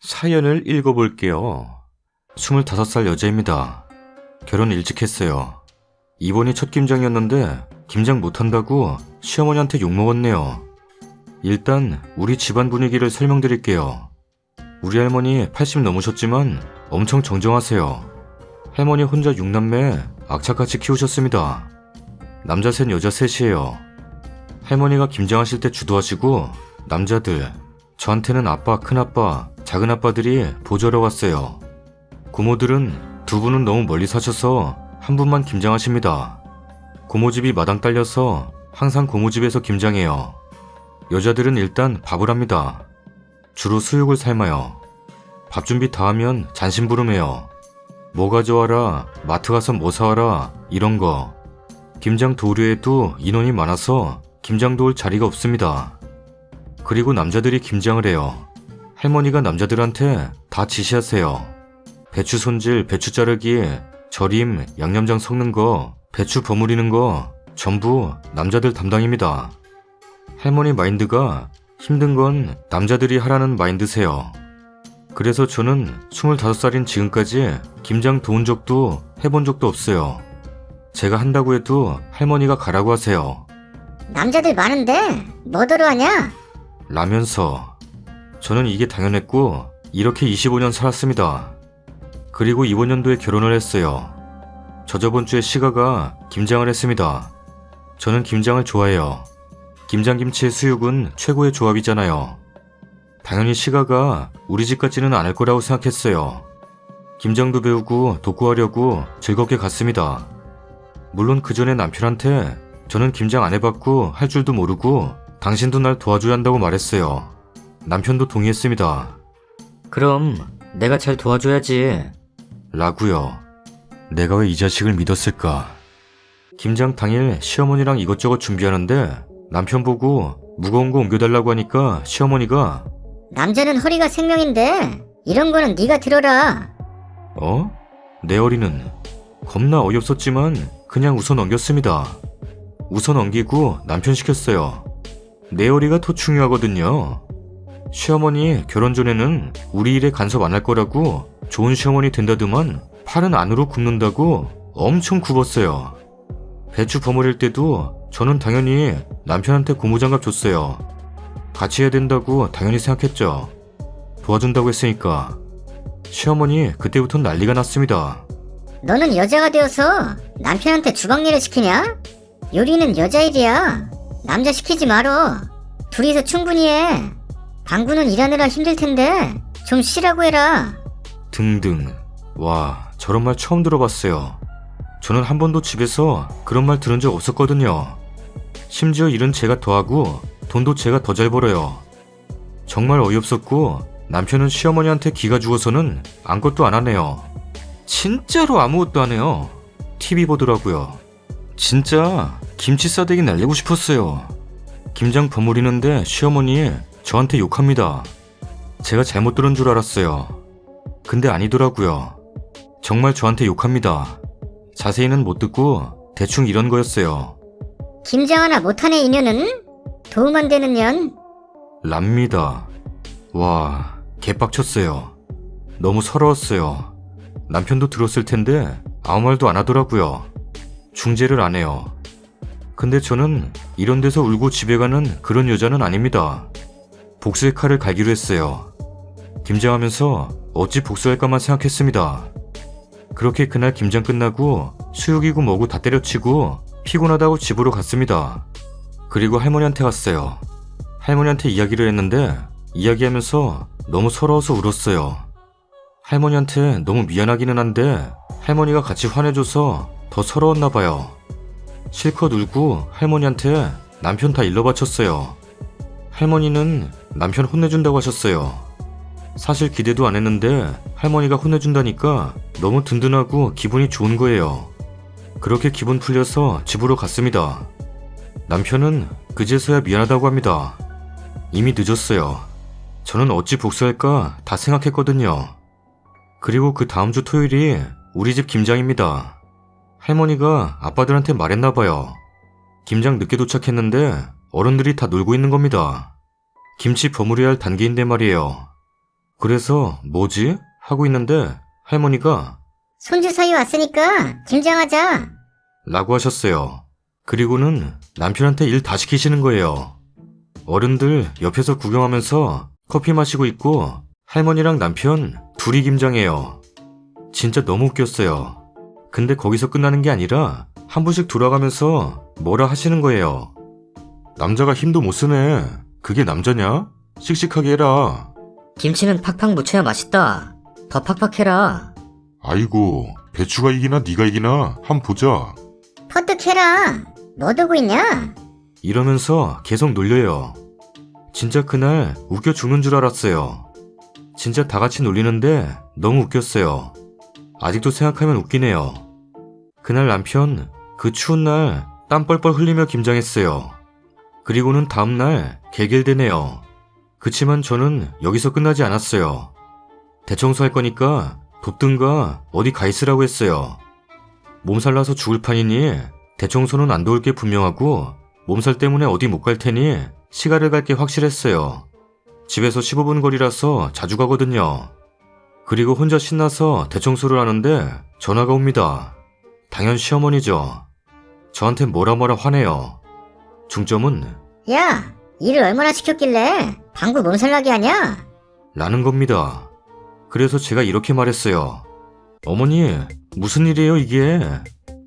사연을 읽어볼게요. 25살 여자입니다. 결혼 일찍 했어요. 이번이 첫 김장이었는데 김장 못한다고 시어머니한테 욕먹었네요. 일단 우리 집안 분위기를 설명드릴게요. 우리 할머니 80 넘으셨지만 엄청 정정하세요. 할머니 혼자 6남매 악착같이 키우셨습니다. 남자 셋 여자 셋이에요. 할머니가 김장하실 때 주도하시고 남자들, 저한테는 아빠, 큰아빠, 작은아빠들이 보조하러 갔어요. 고모들은 두 분은 너무 멀리 사셔서 한 분만 김장하십니다. 고모집이 마당 딸려서 항상 고모집에서 김장해요. 여자들은 일단 밥을 합니다. 주로 수육을 삶아요. 밥 준비 다 하면 잔심부름해요. 뭐 가져와라, 마트 가서 뭐 사와라 이런 거. 김장 도우류에도 인원이 많아서 김장 도울 자리가 없습니다. 그리고 남자들이 김장을 해요. 할머니가 남자들한테 다 지시하세요. 배추 손질, 배추 자르기, 절임, 양념장 섞는 거, 배추 버무리는 거 전부 남자들 담당입니다. 할머니 마인드가 힘든 건 남자들이 하라는 마인드세요. 그래서 저는 25살인 지금까지 김장 도운 적도 해본 적도 없어요. 제가 한다고 해도 할머니가 가라고 하세요. 남자들 많은데 뭐더러 하냐? 라면서 저는 이게 당연했고 이렇게 25년 살았습니다. 그리고 이번 연도에 결혼을 했어요. 저번 주에 시가가 김장을 했습니다. 저는 김장을 좋아해요. 김장김치의 수육은 최고의 조합이잖아요. 당연히 시가가 우리 집 같지는 않을 거라고 생각했어요. 김장도 배우고 독고하려고 즐겁게 갔습니다. 물론 그 전에 남편한테 저는 김장 안 해봤고 할 줄도 모르고 당신도 날 도와줘야 한다고 말했어요. 남편도 동의했습니다. 그럼 내가 잘 도와줘야지. 라고요. 내가 왜 이 자식을 믿었을까? 김장 당일 시어머니랑 이것저것 준비하는데 남편 보고 무거운 거 옮겨달라고 하니까 시어머니가 남자는 허리가 생명인데 이런 거는 네가 들어라. 어? 내 어리는 겁나 어이없었지만 그냥 웃어 넘겼습니다. 웃어 넘기고 남편 시켰어요. 내 어리가 더 중요하거든요. 시어머니 결혼 전에는 우리 일에 간섭 안 할 거라고 좋은 시어머니 된다더만 팔은 안으로 굽는다고 엄청 굽었어요. 배추 버무릴 때도 저는 당연히 남편한테 고무장갑 줬어요. 같이 해야 된다고 당연히 생각했죠. 도와준다고 했으니까. 시어머니 그때부터 난리가 났습니다. 너는 여자가 되어서 남편한테 주방일을 시키냐? 요리는 여자 일이야. 남자 시키지 말어. 둘이서 충분히 해. 방구는 일하느라 힘들 텐데 좀 쉬라고 해라. 등등. 와, 저런 말 처음 들어봤어요. 저는 한 번도 집에서 그런 말 들은 적 없었거든요. 심지어 일은 제가 더 하고 돈도 제가 더 잘 벌어요. 정말 어이없었고 남편은 시어머니한테 기가 죽어서는 아무것도 안 하네요. 진짜로 아무것도 안 해요. TV 보더라고요. 진짜 김치 싸대기 날리고 싶었어요. 김장 버무리는데 시어머니 저한테 욕합니다. 제가 잘못 들은 줄 알았어요. 근데 아니더라고요. 정말 저한테 욕합니다. 자세히는 못 듣고 대충 이런 거였어요. 김장 하나 못하네 이년은? 도움 안 되는 년? 랍니다. 와, 개빡쳤어요. 너무 서러웠어요. 남편도 들었을 텐데 아무 말도 안 하더라고요. 중재를 안 해요. 근데 저는 이런 데서 울고 집에 가는 그런 여자는 아닙니다. 복수의 칼을 갈기로 했어요. 김장하면서 어찌 복수할까만 생각했습니다. 그렇게 그날 김장 끝나고 수육이고 뭐고 다 때려치고 피곤하다고 집으로 갔습니다. 그리고 할머니한테 갔어요. 할머니한테 이야기를 했는데 이야기하면서 너무 서러워서 울었어요. 할머니한테 너무 미안하기는 한데 할머니가 같이 화내줘서 더 서러웠나 봐요. 실컷 울고 할머니한테 남편 다 일러 바쳤어요. 할머니는 남편 혼내준다고 하셨어요. 사실 기대도 안 했는데 할머니가 혼내준다니까 너무 든든하고 기분이 좋은 거예요. 그렇게 기분 풀려서 집으로 갔습니다. 남편은 그제서야 미안하다고 합니다. 이미 늦었어요. 저는 어찌 복수할까 다 생각했거든요. 그리고 그 다음 주 토요일이 우리 집 김장입니다. 할머니가 아빠들한테 말했나봐요. 김장 늦게 도착했는데 어른들이 다 놀고 있는 겁니다. 김치 버무려야 할 단계인데 말이에요. 그래서 뭐지? 하고 있는데 할머니가 손주 사위 왔으니까 김장하자. 라고 하셨어요. 그리고는 남편한테 일 다 시키시는 거예요. 어른들 옆에서 구경하면서 커피 마시고 있고 할머니랑 남편 둘이 김장해요. 진짜 너무 웃겼어요. 근데 거기서 끝나는 게 아니라 한 분씩 돌아가면서 뭐라 하시는 거예요. 남자가 힘도 못 쓰네. 그게 남자냐? 씩씩하게 해라. 김치는 팍팍 묻혀야 맛있다. 더 팍팍 해라. 아이고, 배추가 이기나 네가 이기나 한 보자. 퍼뜩해라. 뭐 들고 있냐? 이러면서 계속 놀려요. 진짜 그날 웃겨 죽는 줄 알았어요. 진짜 다 같이 놀리는데 너무 웃겼어요. 아직도 생각하면 웃기네요. 그날 남편 그 추운 날 땀 뻘뻘 흘리며 김장했어요. 그리고는 다음날 개길대네요. 그치만 저는 여기서 끝나지 않았어요. 대청소할 거니까 돕든가 어디 가 있으라고 했어요. 몸살 나서 죽을 판이니 대청소는 안 도울 게 분명하고 몸살 때문에 어디 못 갈 테니 시가를 갈 게 확실했어요. 집에서 15분 거리라서 자주 가거든요. 그리고 혼자 신나서 대청소를 하는데 전화가 옵니다. 당연 시어머니죠. 저한테 뭐라 화내요. 중점은 야, 일을 얼마나 시켰길래 방구 몸살나게 하냐? 라는 겁니다. 그래서 제가 이렇게 말했어요. 어머니, 무슨 일이에요 이게?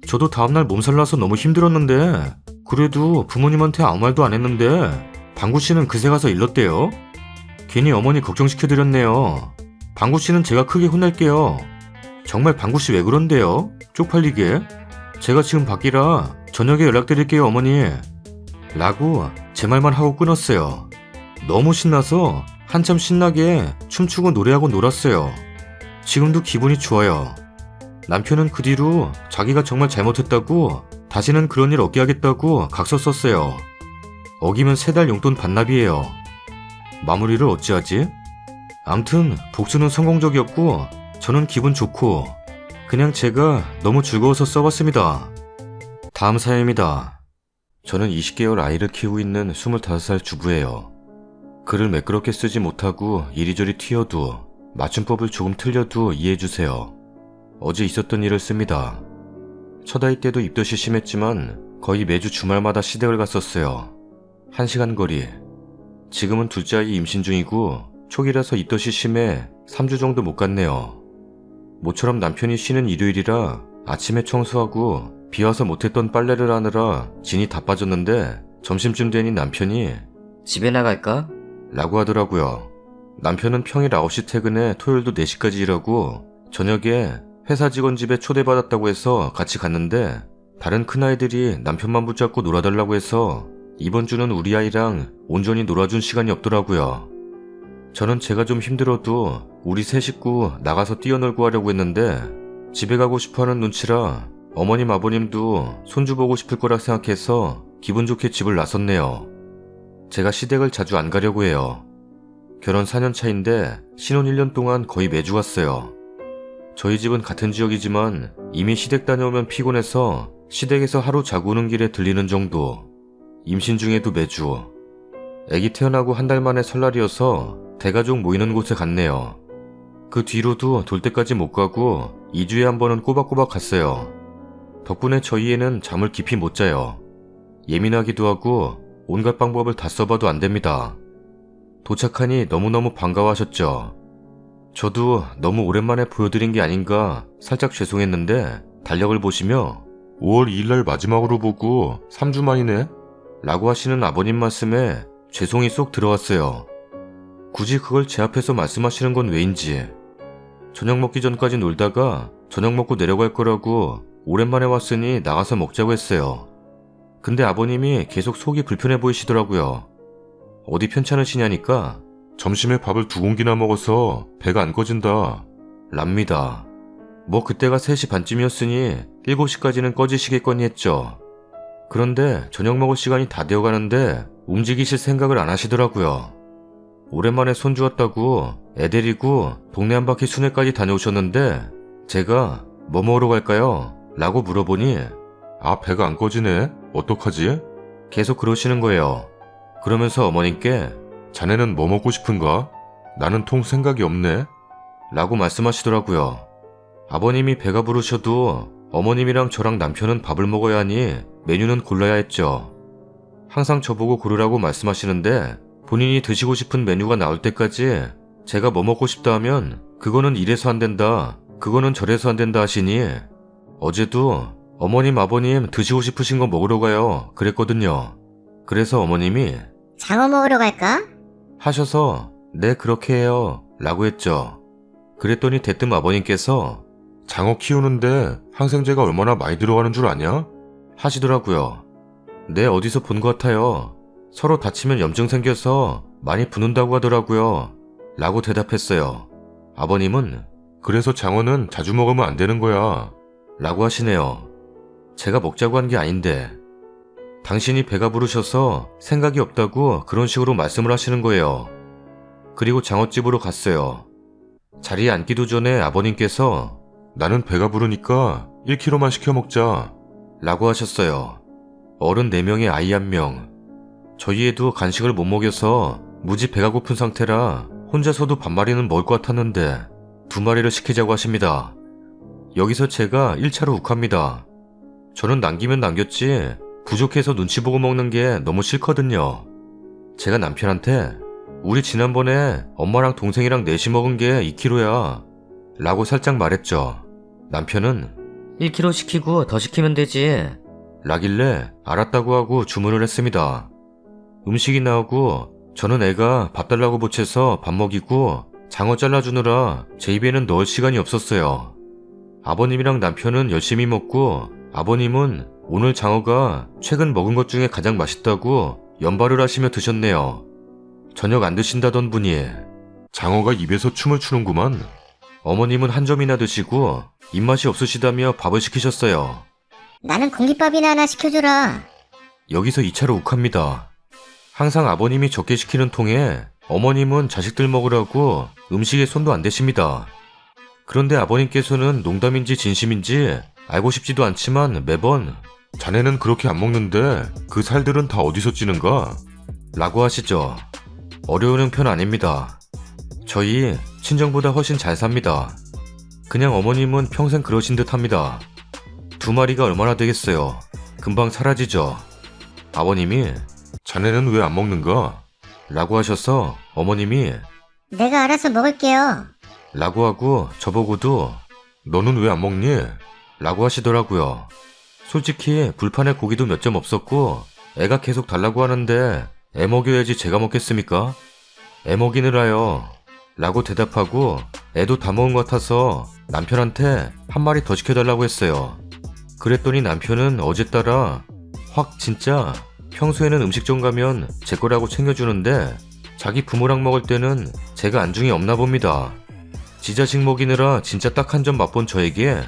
저도 다음날 몸살 나서 너무 힘들었는데 그래도 부모님한테 아무 말도 안 했는데 방구씨는 그새 가서 일렀대요? 괜히 어머니 걱정시켜드렸네요. 방구씨는 제가 크게 혼낼게요. 정말 방구씨 왜 그런데요? 쪽팔리게? 제가 지금 밖이라 저녁에 연락드릴게요 어머니. 라고 제 말만 하고 끊었어요. 너무 신나서 한참 신나게 춤추고 노래하고 놀았어요. 지금도 기분이 좋아요. 남편은 그 뒤로 자기가 정말 잘못했다고 다시는 그런 일 없게 하겠다고 각서 썼어요. 어기면 3달 용돈 반납이에요. 마무리를 어찌하지? 암튼 복수는 성공적이었고 저는 기분 좋고 그냥 제가 너무 즐거워서 써봤습니다. 다음 사연입니다. 저는 20개월 아이를 키우고 있는 25살 주부예요. 글을 매끄럽게 쓰지 못하고 이리저리 튀어도 맞춤법을 조금 틀려도 이해해주세요. 어제 있었던 일을 씁니다. 첫 아이 때도 입덧이 심했지만 거의 매주 주말마다 시댁을 갔었어요. 1시간 거리. 지금은 둘째 아이 임신 중이고 초기라서 입덧이 심해 3주 정도 못 갔네요. 모처럼 남편이 쉬는 일요일이라 아침에 청소하고 비와서 못했던 빨래를 하느라 진이 다 빠졌는데 점심쯤 되니 남편이 집에 나갈까? 라고 하더라고요. 남편은 평일 9시 퇴근에 토요일도 4시까지 일하고 저녁에 회사 직원 집에 초대받았다고 해서 같이 갔는데 다른 큰아이들이 남편만 붙잡고 놀아달라고 해서 이번 주는 우리 아이랑 온전히 놀아준 시간이 없더라고요. 저는 제가 좀 힘들어도 우리 세 식구 나가서 뛰어놀고 하려고 했는데 집에 가고 싶어하는 눈치라 어머님 아버님도 손주 보고 싶을 거라 생각해서 기분 좋게 집을 나섰네요. 제가 시댁을 자주 안 가려고 해요. 결혼 4년 차인데 신혼 1년 동안 거의 매주 갔어요. 저희 집은 같은 지역이지만 이미 시댁 다녀오면 피곤해서 시댁에서 하루 자고 오는 길에 들리는 정도. 임신 중에도 매주. 아기 태어나고 한 달 만에 설날이어서 대가족 모이는 곳에 갔네요. 그 뒤로도 돌 때까지 못 가고 2주에 한 번은 꼬박꼬박 갔어요. 덕분에 저희 애는 잠을 깊이 못 자요. 예민하기도 하고 온갖 방법을 다 써봐도 안 됩니다. 도착하니 너무너무 반가워하셨죠. 저도 너무 오랜만에 보여드린 게 아닌가 살짝 죄송했는데 달력을 보시며 5월 2일날 마지막으로 보고 3주 만이네. 라고 하시는 아버님 말씀에 죄송이 쏙 들어왔어요. 굳이 그걸 제 앞에서 말씀하시는 건 왜인지. 저녁 먹기 전까지 놀다가 저녁 먹고 내려갈 거라고 오랜만에 왔으니 나가서 먹자고 했어요. 근데 아버님이 계속 속이 불편해 보이시더라고요. 어디 편찮으시냐니까 점심에 밥을 2공기나 먹어서 배가 안 꺼진다. 랍니다. 뭐 그때가 3시 반쯤이었으니 7시까지는 꺼지시겠거니 했죠. 그런데 저녁 먹을 시간이 다 되어가는데 움직이실 생각을 안 하시더라고요. 오랜만에 손주 왔다고 애 데리고 동네 한 바퀴 순회까지 다녀오셨는데 제가 뭐 먹으러 갈까요? 라고 물어보니 아, 배가 안 꺼지네. 어떡하지? 계속 그러시는 거예요. 그러면서 어머님께 자네는 뭐 먹고 싶은가? 나는 통 생각이 없네. 라고 말씀하시더라고요. 아버님이 배가 부르셔도 어머님이랑 저랑 남편은 밥을 먹어야 하니 메뉴는 골라야 했죠. 항상 저보고 고르라고 말씀하시는데 본인이 드시고 싶은 메뉴가 나올 때까지 제가 뭐 먹고 싶다 하면 그거는 이래서 안 된다, 그거는 저래서 안 된다 하시니 어제도 어머님, 아버님 드시고 싶으신 거 먹으러 가요 그랬거든요. 그래서 어머님이 장어 먹으러 갈까? 하셔서 네 그렇게 해요 라고 했죠. 그랬더니 대뜸 아버님께서 장어 키우는데 항생제가 얼마나 많이 들어가는 줄 아냐? 하시더라고요. 네 어디서 본 것 같아요. 서로 다치면 염증 생겨서 많이 붓는다고 하더라고요 라고 대답했어요. 아버님은 그래서 장어는 자주 먹으면 안 되는 거야. 라고 하시네요. 제가 먹자고 한 게 아닌데 당신이 배가 부르셔서 생각이 없다고 그런 식으로 말씀을 하시는 거예요. 그리고 장어집으로 갔어요. 자리에 앉기도 전에 아버님께서 나는 배가 부르니까 1kg만 시켜 먹자. 라고 하셨어요. 어른 4명에 아이 1명. 저희 애도 간식을 못 먹여서 무지 배가 고픈 상태라 혼자서도 반마리는 먹을 것 같았는데 2마리를 시키자고 하십니다. 여기서 제가 1차로 욱합니다. 저는 남기면 남겼지 부족해서 눈치 보고 먹는 게 너무 싫거든요. 제가 남편한테 우리 지난번에 엄마랑 동생이랑 넷이 먹은 게 2kg야 라고 살짝 말했죠. 남편은 1kg 시키고 더 시키면 되지. 라길래 알았다고 하고 주문을 했습니다. 음식이 나오고 저는 애가 밥 달라고 보채서 밥 먹이고 장어 잘라주느라 제 입에는 넣을 시간이 없었어요. 아버님이랑 남편은 열심히 먹고 아버님은 오늘 장어가 최근 먹은 것 중에 가장 맛있다고 연발을 하시며 드셨네요. 저녁 안 드신다던 분이 장어가 입에서 춤을 추는구만. 어머님은 한 점이나 드시고 입맛이 없으시다며 밥을 시키셨어요. 나는 공깃밥이나 하나 시켜줘라. 여기서 2차로 욱합니다. 항상 아버님이 적게 시키는 통에 어머님은 자식들 먹으라고 음식에 손도 안 대십니다. 그런데 아버님께서는 농담인지 진심인지 알고 싶지도 않지만 매번 자네는 그렇게 안 먹는데 그 살들은 다 어디서 찌는가? 라고 하시죠. 어려우는 편 아닙니다. 저희 친정보다 훨씬 잘 삽니다. 그냥 어머님은 평생 그러신 듯 합니다. 2마리가 얼마나 되겠어요. 금방 사라지죠. 아버님이 자네는 왜 안 먹는가? 라고 하셔서 어머님이 내가 알아서 먹을게요. 라고 하고 저보고도 너는 왜 안 먹니? 라고 하시더라고요. 솔직히 불판에 고기도 몇 점 없었고 애가 계속 달라고 하는데 애 먹여야지 제가 먹겠습니까? 애 먹이느라요. 라고 대답하고 애도 다 먹은 것 같아서 남편한테 1마리 더 시켜달라고 했어요. 그랬더니 남편은 어제 따라 확 진짜 평소에는 음식점 가면 제 거라고 챙겨주는데 자기 부모랑 먹을 때는 제가 안중이 없나 봅니다. 지 자식 먹이느라 진짜 딱 한 점 맛본 저에게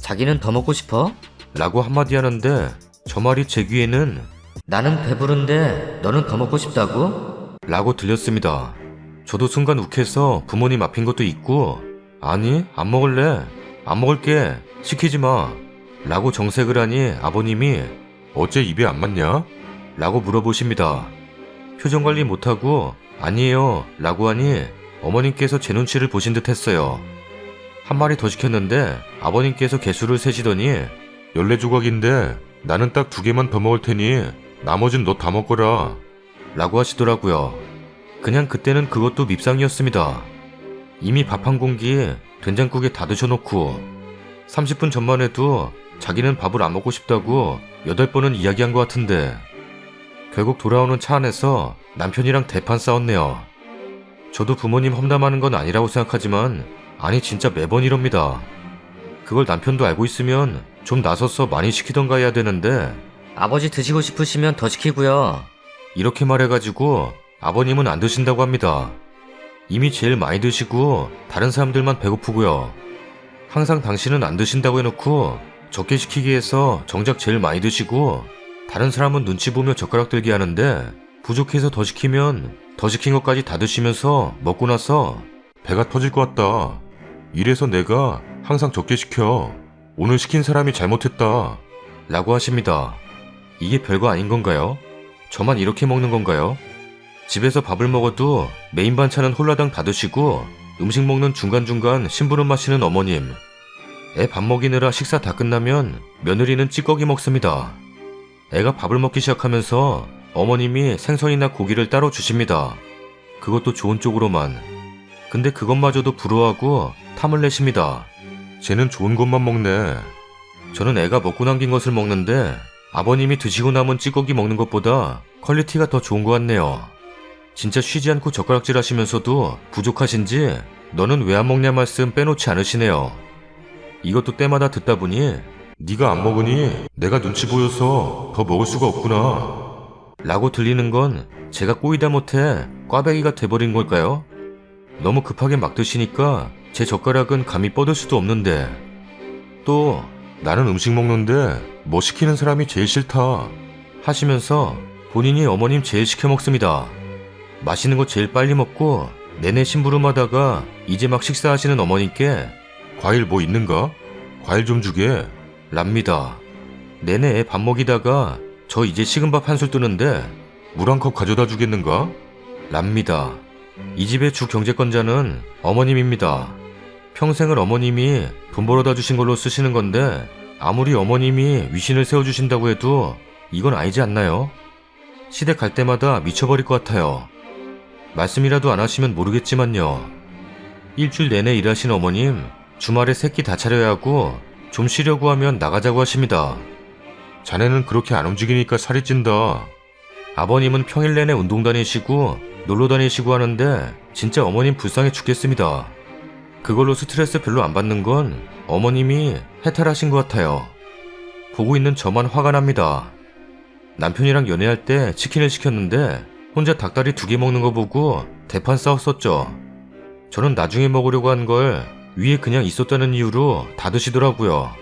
자기는 더 먹고 싶어? 라고 한마디 하는데 저 말이 제 귀에는 나는 배부른데 너는 더 먹고 싶다고? 라고 들렸습니다. 저도 순간 욱해서 부모님 앞인 것도 있고 아니 안 먹을래 안 먹을게 시키지 마 라고 정색을 하니 아버님이 어째 입에 안 맞냐? 라고 물어보십니다. 표정관리 못하고 아니에요 라고 하니 어머님께서 제 눈치를 보신 듯 했어요. 1마리 더 시켰는데 아버님께서 개수를 세시더니 14조각인데 나는 딱 2개만 더 먹을 테니 나머진 너 다 먹거라. 라고 하시더라고요. 그냥 그때는 그것도 밉상이었습니다. 이미 밥 한 공기 된장국에 다 드셔놓고 30분 전만 해도 자기는 밥을 안 먹고 싶다고 8번은 이야기한 것 같은데 결국 돌아오는 차 안에서 남편이랑 대판 싸웠네요. 저도 부모님 험담하는 건 아니라고 생각하지만 아니 진짜 매번 이럽니다. 그걸 남편도 알고 있으면 좀 나서서 많이 시키던가 해야 되는데 아버지 드시고 싶으시면 더 시키고요. 이렇게 말해가지고 아버님은 안 드신다고 합니다. 이미 제일 많이 드시고 다른 사람들만 배고프고요. 항상 당신은 안 드신다고 해놓고 적게 시키기 위해서 정작 제일 많이 드시고 다른 사람은 눈치 보며 젓가락 들게 하는데 부족해서 더 시키면 더 시킨 것까지 다 드시면서 먹고 나서 배가 터질 것 같다. 이래서 내가 항상 적게 시켜. 오늘 시킨 사람이 잘못했다. 라고 하십니다. 이게 별거 아닌 건가요? 저만 이렇게 먹는 건가요? 집에서 밥을 먹어도 메인 반찬은 홀라당 다 드시고 음식 먹는 중간중간 심부름 마시는 어머님. 애 밥 먹이느라 식사 다 끝나면 며느리는 찌꺼기 먹습니다. 애가 밥을 먹기 시작하면서 어머님이 생선이나 고기를 따로 주십니다. 그것도 좋은 쪽으로만. 근데 그것마저도 부러워하고 탐을 내십니다. 쟤는 좋은 것만 먹네. 저는 애가 먹고 남긴 것을 먹는데 아버님이 드시고 남은 찌꺼기 먹는 것보다 퀄리티가 더 좋은 것 같네요. 진짜 쉬지 않고 젓가락질 하시면서도 부족하신지 너는 왜 안 먹냐 말씀 빼놓지 않으시네요. 이것도 때마다 듣다 보니 네가 안 먹으니 내가 눈치 보여서 더 먹을 수가 없구나. 라고 들리는 건 제가 꼬이다 못해 꽈배기가 돼버린 걸까요? 너무 급하게 막 드시니까 제 젓가락은 감히 뻗을 수도 없는데 또 나는 음식 먹는데 뭐 시키는 사람이 제일 싫다. 하시면서 본인이 어머님 제일 시켜 먹습니다. 맛있는 거 제일 빨리 먹고 내내 심부름하다가 이제 막 식사하시는 어머님께 과일 뭐 있는가? 과일 좀 주게. 랍니다. 내내 애 밥 먹이다가 저 이제 식은 밥 한술 뜨는데 물 한 컵 가져다 주겠는가? 랍니다. 이 집의 주 경제권자는 어머님입니다. 평생을 어머님이 돈 벌어다 주신 걸로 쓰시는 건데 아무리 어머님이 위신을 세워주신다고 해도 이건 아니지 않나요? 시댁 갈 때마다 미쳐버릴 것 같아요. 말씀이라도 안 하시면 모르겠지만요. 일주일 내내 일하신 어머님 주말에 새끼 다 차려야 하고 좀 쉬려고 하면 나가자고 하십니다. 자네는 그렇게 안 움직이니까 살이 찐다. 아버님은 평일 내내 운동 다니시고 놀러 다니시고 하는데 진짜 어머님 불쌍해 죽겠습니다. 그걸로 스트레스 별로 안 받는 건 어머님이 해탈하신 것 같아요. 보고 있는 저만 화가 납니다. 남편이랑 연애할 때 치킨을 시켰는데 혼자 닭다리 2개 먹는 거 보고 대판 싸웠었죠. 저는 나중에 먹으려고 한 걸 위에 그냥 있었다는 이유로 다 드시더라고요.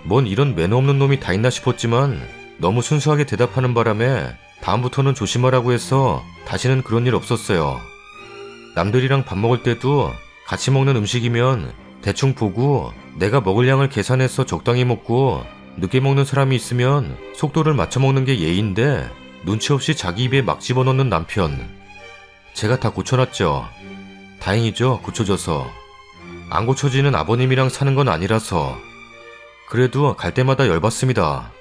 뭔 이런 매너 없는 놈이 다 있나 싶었지만 너무 순수하게 대답하는 바람에 다음부터는 조심하라고 해서 다시는 그런 일 없었어요. 남들이랑 밥 먹을 때도 같이 먹는 음식이면 대충 보고 내가 먹을 양을 계산해서 적당히 먹고 늦게 먹는 사람이 있으면 속도를 맞춰 먹는 게 예의인데 눈치 없이 자기 입에 막 집어넣는 남편. 제가 다 고쳐놨죠. 다행이죠, 고쳐져서. 안 고쳐지는 아버님이랑 사는 건 아니라서. 그래도 갈 때마다 열받습니다.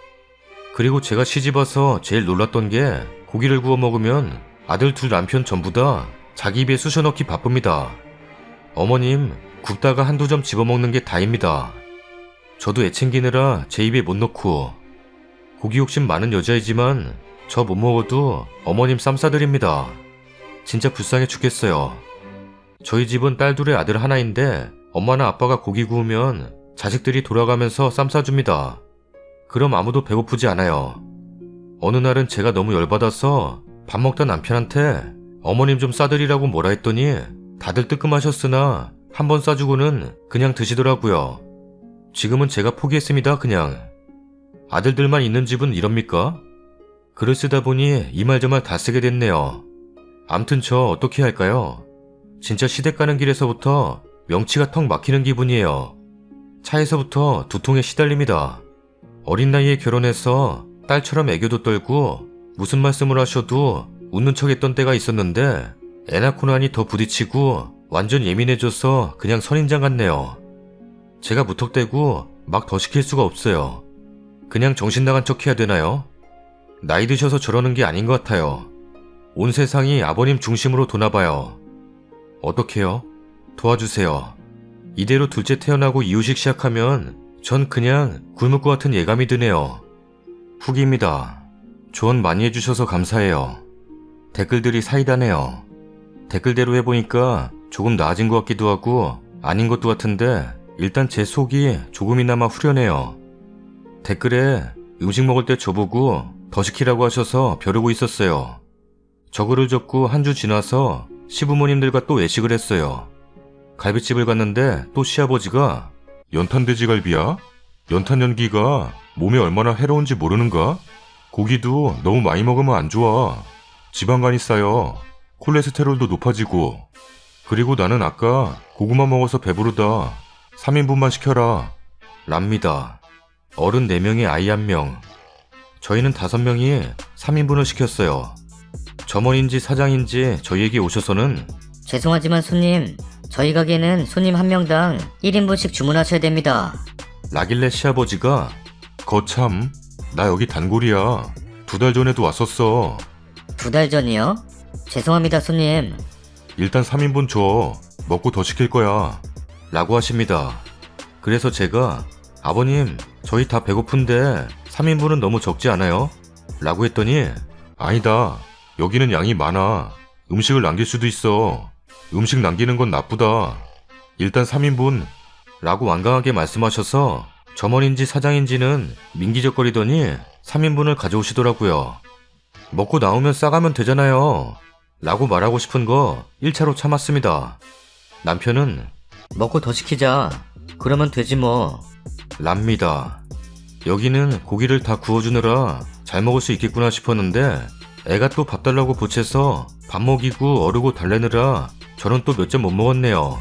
그리고 제가 시집와서 제일 놀랐던 게 고기를 구워 먹으면 아들 둘 남편 전부 다 자기 입에 쑤셔 넣기 바쁩니다. 어머님 굽다가 한두 점 집어먹는 게 다입니다. 저도 애 챙기느라 제 입에 못 넣고. 고기 욕심 많은 여자이지만 저 못 먹어도 어머님 쌈 싸드립니다. 진짜 불쌍해 죽겠어요. 저희 집은 딸 둘에 아들 하나인데 엄마나 아빠가 고기 구우면 자식들이 돌아가면서 쌈 싸줍니다. 그럼 아무도 배고프지 않아요. 어느 날은 제가 너무 열받아서 밥 먹다 남편한테 어머님 좀 싸드리라고 뭐라 했더니 다들 뜨끔하셨으나 한 번 싸주고는 그냥 드시더라고요. 지금은 제가 포기했습니다, 그냥. 아들들만 있는 집은 이럽니까? 글을 쓰다 보니 이 말 저 말 다 쓰게 됐네요. 암튼 저 어떻게 할까요? 진짜 시댁 가는 길에서부터 명치가 턱 막히는 기분이에요. 차에서부터 두통에 시달립니다. 어린 나이에 결혼해서 딸처럼 애교도 떨고 무슨 말씀을 하셔도 웃는 척 했던 때가 있었는데 애 낳고 나니 더 부딪히고 완전 예민해져서 그냥 선인장 같네요. 제가 무턱대고 막 더 시킬 수가 없어요. 그냥 정신 나간 척 해야 되나요? 나이 드셔서 저러는 게 아닌 것 같아요. 온 세상이 아버님 중심으로 도나봐요. 어떡해요? 도와주세요. 이대로 둘째 태어나고 이유식 시작하면 전 그냥 굶을 것 같은 예감이 드네요. 후기입니다. 조언 많이 해주셔서 감사해요. 댓글들이 사이다네요. 댓글대로 해보니까 조금 나아진 것 같기도 하고 아닌 것도 같은데 일단 제 속이 조금이나마 후련해요. 댓글에 음식 먹을 때 저보고 더 시키라고 하셔서 벼르고 있었어요. 저글을 적고 한 주 지나서 시부모님들과 또 외식을 했어요. 갈비집을 갔는데 또 시아버지가 연탄돼지갈비야? 연탄 연기가 몸에 얼마나 해로운지 모르는가? 고기도 너무 많이 먹으면 안 좋아. 지방간이 쌓여 콜레스테롤도 높아지고. 그리고 나는 아까 고구마 먹어서 배부르다. 3인분만 시켜라. 랍니다. 어른 4명에 아이 1명. 저희는 5명이 3인분을 시켰어요. 점원인지 사장인지 저희에게 오셔서는 죄송하지만 손님, 저희 가게는 손님 한 명당 1인분씩 주문하셔야 됩니다. 라길래 시아버지가 거참, 나 여기 단골이야. 2달 전에도 왔었어. 2달 전이요? 죄송합니다, 손님. 일단 3인분 줘. 먹고 더 시킬 거야. 라고 하십니다. 그래서 제가 아버님 저희 다 배고픈데 3인분은 너무 적지 않아요? 라고 했더니 아니다. 여기는 양이 많아. 음식을 남길 수도 있어. 음식 남기는 건 나쁘다. 일단 3인분. 라고 완강하게 말씀하셔서 점원인지 사장인지는 민기적거리더니 3인분을 가져오시더라고요. 먹고 나오면 싸가면 되잖아요. 라고 말하고 싶은 거 1차로 참았습니다. 남편은 먹고 더 시키자. 그러면 되지 뭐. 랍니다. 여기는 고기를 다 구워주느라 잘 먹을 수 있겠구나 싶었는데 애가 또 밥 달라고 보채서 밥 먹이고 어르고 달래느라 저는 또 몇 점 못 먹었네요.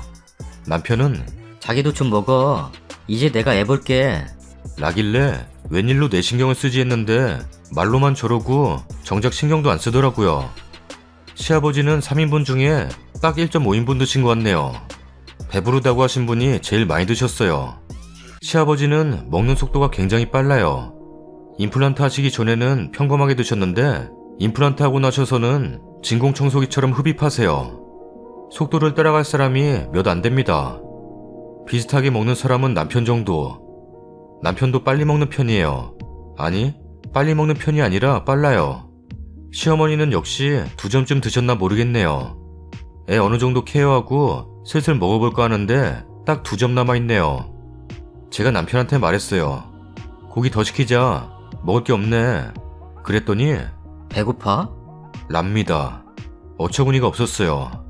남편은 자기도 좀 먹어. 이제 내가 애 볼게. 라길래 웬일로 내 신경을 쓰지 했는데 말로만 저러고 정작 신경도 안 쓰더라고요. 시아버지는 3인분 중에 딱 1.5인분 드신 것 같네요. 배부르다고 하신 분이 제일 많이 드셨어요. 시아버지는 먹는 속도가 굉장히 빨라요. 임플란트 하시기 전에는 평범하게 드셨는데 임플란트 하고 나셔서는 진공청소기처럼 흡입하세요. 속도를 따라갈 사람이 몇 안 됩니다. 비슷하게 먹는 사람은 남편 정도. 남편도 빨리 먹는 편이에요. 아니, 빨리 먹는 편이 아니라 빨라요. 시어머니는 역시 2점쯤 드셨나 모르겠네요. 애 어느 정도 케어하고 슬슬 먹어볼까 하는데 딱 2점 남아있네요. 제가 남편한테 말했어요. 고기 더 시키자. 먹을 게 없네. 그랬더니 배고파? 랍니다. 어처구니가 없었어요.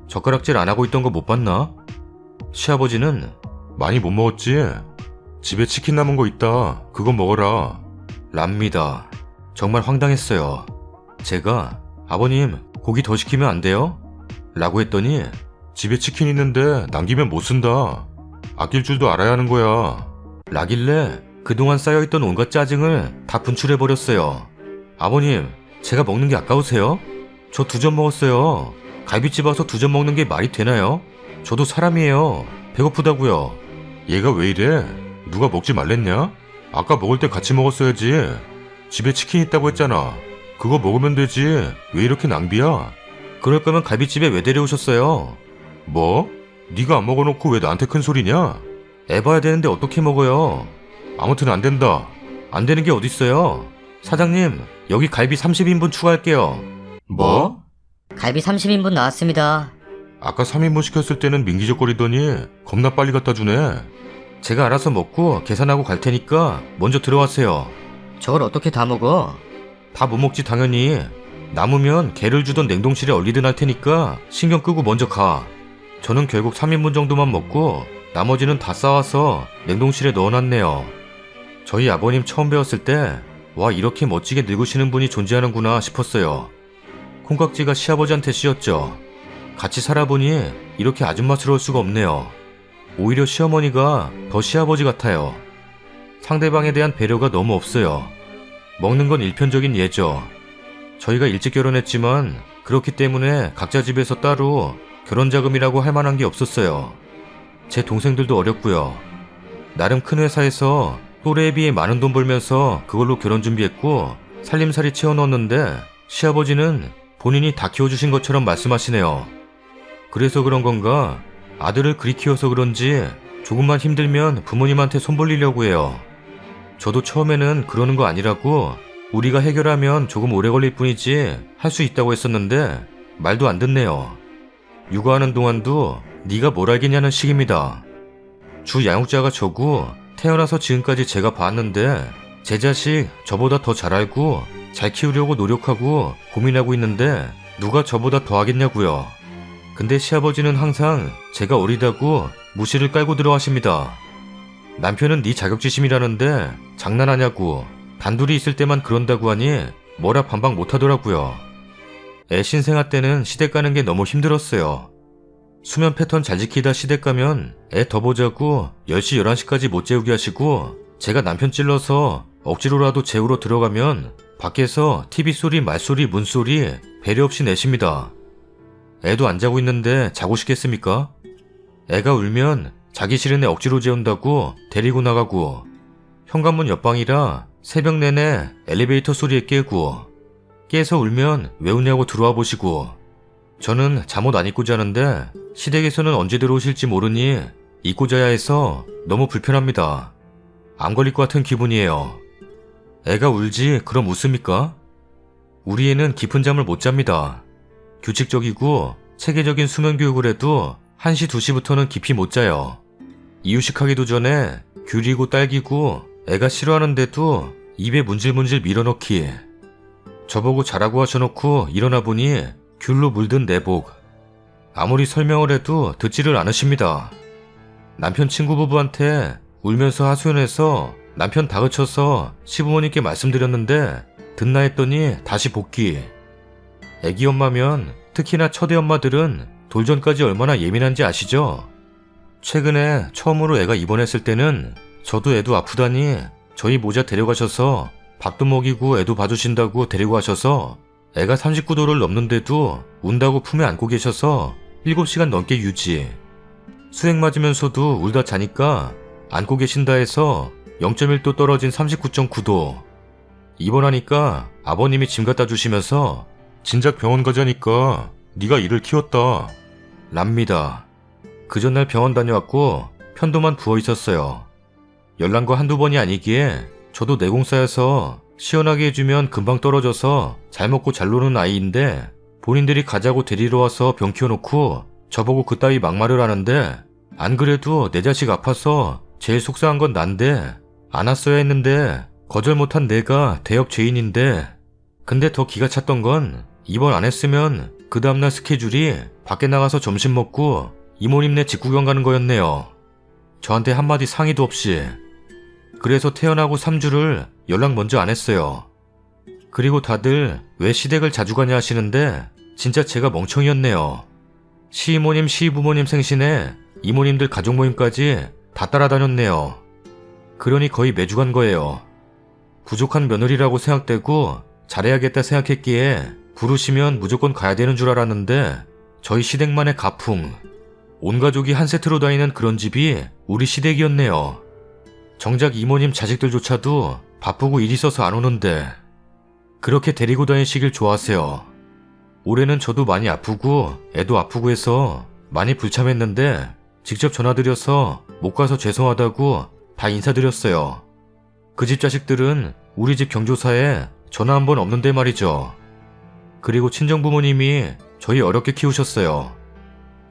젓가락질 안 하고 있던 거 못 봤나? 시아버지는 많이 못 먹었지? 집에 치킨 남은 거 있다. 그거 먹어라. 랍니다. 정말 황당했어요. 제가 아버님 고기 더 시키면 안 돼요? 라고 했더니 집에 치킨 있는데 남기면 못 쓴다. 아낄 줄도 알아야 하는 거야. 라길래 그동안 쌓여있던 온갖 짜증을 다 분출해버렸어요. 아버님, 제가 먹는 게 아까우세요? 저 2점 먹었어요. 갈비집 와서 2점 먹는 게 말이 되나요? 저도 사람이에요. 배고프다고요. 얘가 왜 이래? 누가 먹지 말랬냐? 아까 먹을 때 같이 먹었어야지. 집에 치킨 있다고 했잖아. 그거 먹으면 되지. 왜 이렇게 낭비야? 그럴 거면 갈비집에 왜 데려오셨어요? 뭐? 네가 안 먹어놓고 왜 나한테 큰 소리냐? 애 봐야 되는데 어떻게 먹어요? 아무튼 안 된다. 안 되는 게 어딨어요? 사장님, 여기 갈비 30인분 추가할게요. 뭐? 갈비 30인분 나왔습니다. 아까 3인분 시켰을 때는 민기적거리더니 겁나 빨리 갖다 주네. 제가 알아서 먹고 계산하고 갈 테니까 먼저 들어가세요. 저걸 어떻게 다 먹어? 다 못 먹지 당연히. 남으면 개를 주던 냉동실에 얼리든 할 테니까 신경 끄고 먼저 가. 저는 결국 3인분 정도만 먹고 나머지는 다 싸와서 냉동실에 넣어놨네요. 저희 아버님 처음 배웠을 때 와, 이렇게 멋지게 늙으시는 분이 존재하는구나 싶었어요. 콩깍지가 시아버지한테 씌었죠. 같이 살아보니 이렇게 아줌마스러울 수가 없네요. 오히려 시어머니가 더 시아버지 같아요. 상대방에 대한 배려가 너무 없어요. 먹는 건 일편적인 예죠. 저희가 일찍 결혼했지만 그렇기 때문에 각자 집에서 따로 결혼자금이라고 할 만한 게 없었어요. 제 동생들도 어렸고요. 나름 큰 회사에서 또래에 비해 많은 돈 벌면서 그걸로 결혼 준비했고 살림살이 채워넣었는데 시아버지는 본인이 다 키워주신 것처럼 말씀하시네요. 그래서 그런 건가 아들을 그리 키워서 그런지 조금만 힘들면 부모님한테 손 벌리려고 해요. 저도 처음에는 그러는 거 아니라고 우리가 해결하면 조금 오래 걸릴 뿐이지 할 수 있다고 했었는데 말도 안 듣네요. 육아하는 동안도 네가 뭘 알겠냐는 식입니다. 주 양육자가 저고 태어나서 지금까지 제가 봤는데 제 자식 저보다 더 잘 알고 잘 키우려고 노력하고 고민하고 있는데 누가 저보다 더 하겠냐고요. 근데 시아버지는 항상 제가 어리다고 무시를 깔고 들어 하십니다. 남편은 네 자격지심이라는데 장난하냐고 단둘이 있을 때만 그런다고 하니 뭐라 반박 못하더라고요. 애 신생아 때는 시댁 가는 게 너무 힘들었어요. 수면 패턴 잘 지키다 시댁 가면 애 더 보자고 10시 11시까지 못 재우게 하시고 제가 남편 찔러서 억지로라도 재우러 들어가면 밖에서 TV 소리, 말소리, 문소리 배려 없이 내십니다. 애도 안 자고 있는데 자고 싶겠습니까? 애가 울면 자기 싫은 애 억지로 재운다고 데리고 나가고, 현관문 옆방이라 새벽 내내 엘리베이터 소리에 깨서 울면 왜 우냐고 들어와 보시고, 저는 잠옷 안 입고 자는데 시댁에서는 언제 들어오실지 모르니 입고 자야 해서 너무 불편합니다. 암 걸릴 것 같은 기분이에요. 애가 울지 그럼 웃습니까? 우리 애는 깊은 잠을 못 잡니다. 규칙적이고 체계적인 수면 교육을 해도 1시, 2시부터는 깊이 못 자요. 이유식하기도 전에 귤이고 딸기고 애가 싫어하는데도 입에 문질문질 밀어넣기. 저보고 자라고 하셔놓고 일어나 보니 귤로 물든 내복. 아무리 설명을 해도 듣지를 않으십니다. 남편 친구 부부한테 울면서 하소연해서 남편 다그쳐서 시부모님께 말씀드렸는데 듣나 했더니 다시 복귀. 애기 엄마면 특히나 첫애 엄마들은 돌전까지 얼마나 예민한지 아시죠? 최근에 처음으로 애가 입원했을 때는 저도 애도 아프다니 저희 모자 데려가셔서 밥도 먹이고 애도 봐주신다고 데리고 가셔서 애가 39도를 넘는데도 운다고 품에 안고 계셔서 7시간 넘게 유지. 수액 맞으면서도 울다 자니까 안고 계신다 해서 0.1도 떨어진 39.9도. 입원하니까 아버님이 짐 갖다 주시면서 진작 병원 가자니까 네가 이를 키웠다. 랍니다. 그 전날 병원 다녀왔고 편도만 부어 있었어요. 열난 거 한두 번이 아니기에 저도 내공사여서 시원하게 해주면 금방 떨어져서 잘 먹고 잘 노는 아이인데, 본인들이 가자고 데리러 와서 병 키워놓고 저보고 그따위 막말을 하는데, 안 그래도 내 자식 아파서 제일 속상한 건 난데 안 왔어야 했는데 거절 못한 내가 대역 죄인인데. 근데 더 기가 찼던 건 입원 안 했으면 그 다음날 스케줄이 밖에 나가서 점심 먹고 이모님네 집 구경 가는 거였네요. 저한테 한마디 상의도 없이. 그래서 태어나고 3주를 연락 먼저 안 했어요. 그리고 다들 왜 시댁을 자주 가냐 하시는데 진짜 제가 멍청이였네요. 시이모님, 시부모님 생신에 이모님들 가족 모임까지 다 따라다녔네요. 그러니 거의 매주 간 거예요. 부족한 며느리라고 생각되고 잘해야겠다 생각했기에 부르시면 무조건 가야 되는 줄 알았는데 저희 시댁만의 가풍. 온 가족이 한 세트로 다니는 그런 집이 우리 시댁이었네요. 정작 이모님 자식들조차도 바쁘고 일 있어서 안 오는데 그렇게 데리고 다니시길 좋아하세요. 올해는 저도 많이 아프고 애도 아프고 해서 많이 불참했는데 직접 전화드려서 못 가서 죄송하다고 다 인사드렸어요. 그 집 자식들은 우리 집 경조사에 전화 한 번 없는데 말이죠. 그리고 친정부모님이 저희 어렵게 키우셨어요.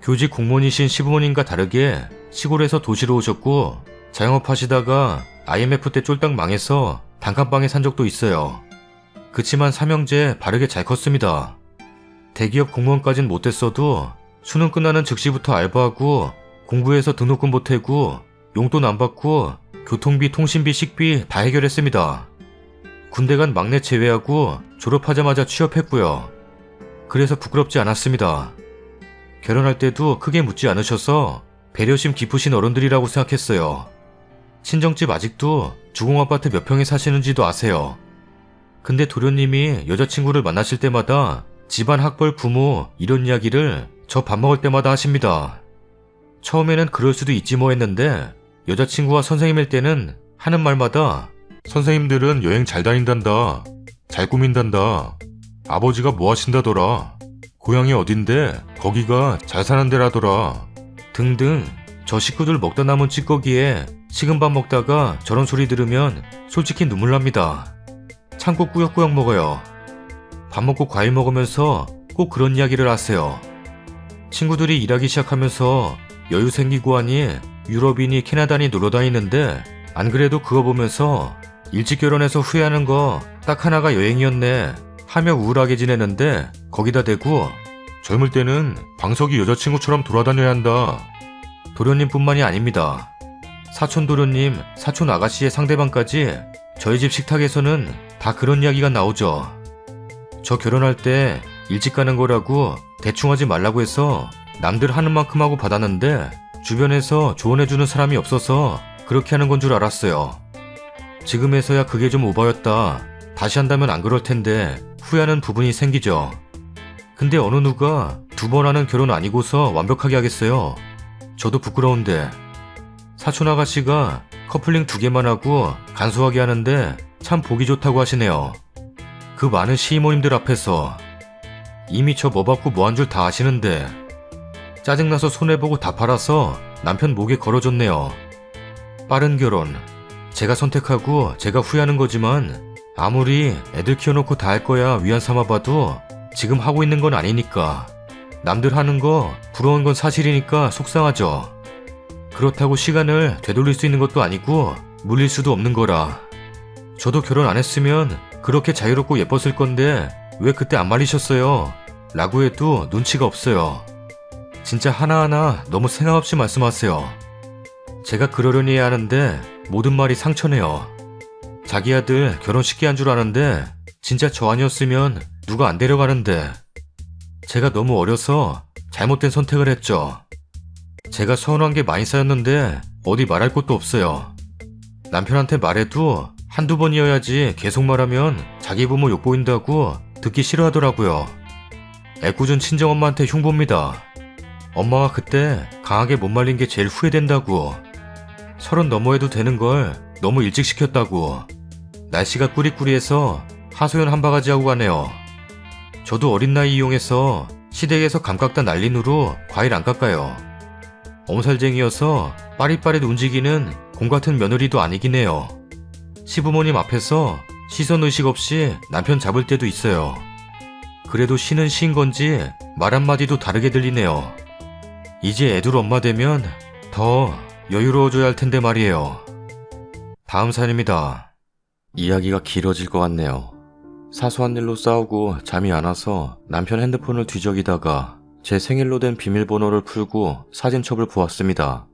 교직 공무원이신 시부모님과 다르게 시골에서 도시로 오셨고 자영업하시다가 IMF 때 쫄딱 망해서 단칸방에 산 적도 있어요. 그치만 삼형제 바르게 잘 컸습니다. 대기업 공무원까진 못됐어도 수능 끝나는 즉시부터 알바하고 공부해서 등록금 보태고 용돈 안 받고 교통비, 통신비, 식비 다 해결했습니다. 군대 간 막내 제외하고 졸업하자마자 취업했고요. 그래서 부끄럽지 않았습니다. 결혼할 때도 크게 묻지 않으셔서 배려심 깊으신 어른들이라고 생각했어요. 친정집 아직도 주공아파트 몇 평에 사시는지도 아세요. 근데 도련님이 여자친구를 만나실 때마다 집안 학벌, 부모 이런 이야기를 저 밥 먹을 때마다 하십니다. 처음에는 그럴 수도 있지 뭐 했는데 여자친구와 선생님일 때는 하는 말마다 선생님들은 여행 잘 다닌단다. 잘 꾸민단다. 아버지가 뭐 하신다더라. 고향이 어딘데 거기가 잘 사는 데라더라. 등등. 저 식구들 먹다 남은 찌꺼기에 식은 밥 먹다가 저런 소리 들으면 솔직히 눈물 납니다. 참고 꾸역꾸역 먹어요. 밥 먹고 과일 먹으면서 꼭 그런 이야기를 하세요. 친구들이 일하기 시작하면서 여유 생기고 하니 유럽이니 캐나다니 놀러 다니는데 안 그래도 그거 보면서 일찍 결혼해서 후회하는 거 딱 하나가 여행이었네 하며 우울하게 지내는데 거기다 대고 젊을 때는 방석이 여자친구처럼 돌아다녀야 한다. 도련님뿐만이 아닙니다. 사촌 도련님, 사촌 아가씨의 상대방까지 저희 집 식탁에서는 다 그런 이야기가 나오죠. 저 결혼할 때 일찍 가는 거라고 대충 하지 말라고 해서 남들 하는 만큼 하고 받았는데 주변에서 조언해주는 사람이 없어서 그렇게 하는 건 줄 알았어요. 지금에서야 그게 좀 오버였다. 다시 한다면 안 그럴 텐데 후회하는 부분이 생기죠. 근데 어느 누가 2번 하는 결혼 아니고서 완벽하게 하겠어요. 저도 부끄러운데. 사촌 아가씨가 커플링 2개만 하고 간소하게 하는데 참 보기 좋다고 하시네요. 그 많은 시이모님들 앞에서. 이미 저 뭐 받고 뭐 한 줄 다 아시는데. 짜증나서 손해보고 다 팔아서 남편 목에 걸어줬네요. 빠른 결혼. 제가 선택하고 제가 후회하는 거지만 아무리 애들 키워놓고 다 할 거야 위안 삼아봐도 지금 하고 있는 건 아니니까. 남들 하는 거 부러운 건 사실이니까 속상하죠. 그렇다고 시간을 되돌릴 수 있는 것도 아니고 물릴 수도 없는 거라. 저도 결혼 안 했으면 그렇게 자유롭고 예뻤을 건데 왜 그때 안 말리셨어요? 라고 해도 눈치가 없어요. 진짜 하나하나 너무 생각 없이 말씀하세요. 제가 그러려니 해야 하는데 모든 말이 상처네요. 자기 아들 결혼 쉽게 한 줄 아는데 진짜 저 아니었으면 누가 안 데려가는데. 제가 너무 어려서 잘못된 선택을 했죠. 제가 서운한 게 많이 쌓였는데 어디 말할 곳도 없어요. 남편한테 말해도 한두 번이어야지 계속 말하면 자기 부모 욕보인다고 듣기 싫어하더라고요. 애꿎은 친정엄마한테 흉보입니다. 엄마가 그때 강하게 못 말린 게 제일 후회된다고. 30 넘어해도 되는 걸 너무 일찍 시켰다고. 날씨가 꾸리꾸리해서 하소연 한 바가지 하고 가네요. 저도 어린 나이 이용해서 시댁에서 감깎다 날린으로 과일 안 깎아요. 엄살쟁이여서 빠릿빠릿 움직이는 공 같은 며느리도 아니긴 해요. 시부모님 앞에서 시선의식 없이 남편 잡을 때도 있어요. 그래도 시는 시인 건지 말 한마디도 다르게 들리네요. 이제 애들 엄마 되면 더 여유로워져야 할 텐데 말이에요. 다음 사연입니다. 이야기가 길어질 것 같네요. 사소한 일로 싸우고 잠이 안 와서 남편 핸드폰을 뒤적이다가 제 생일로 된 비밀번호를 풀고 사진첩을 보았습니다.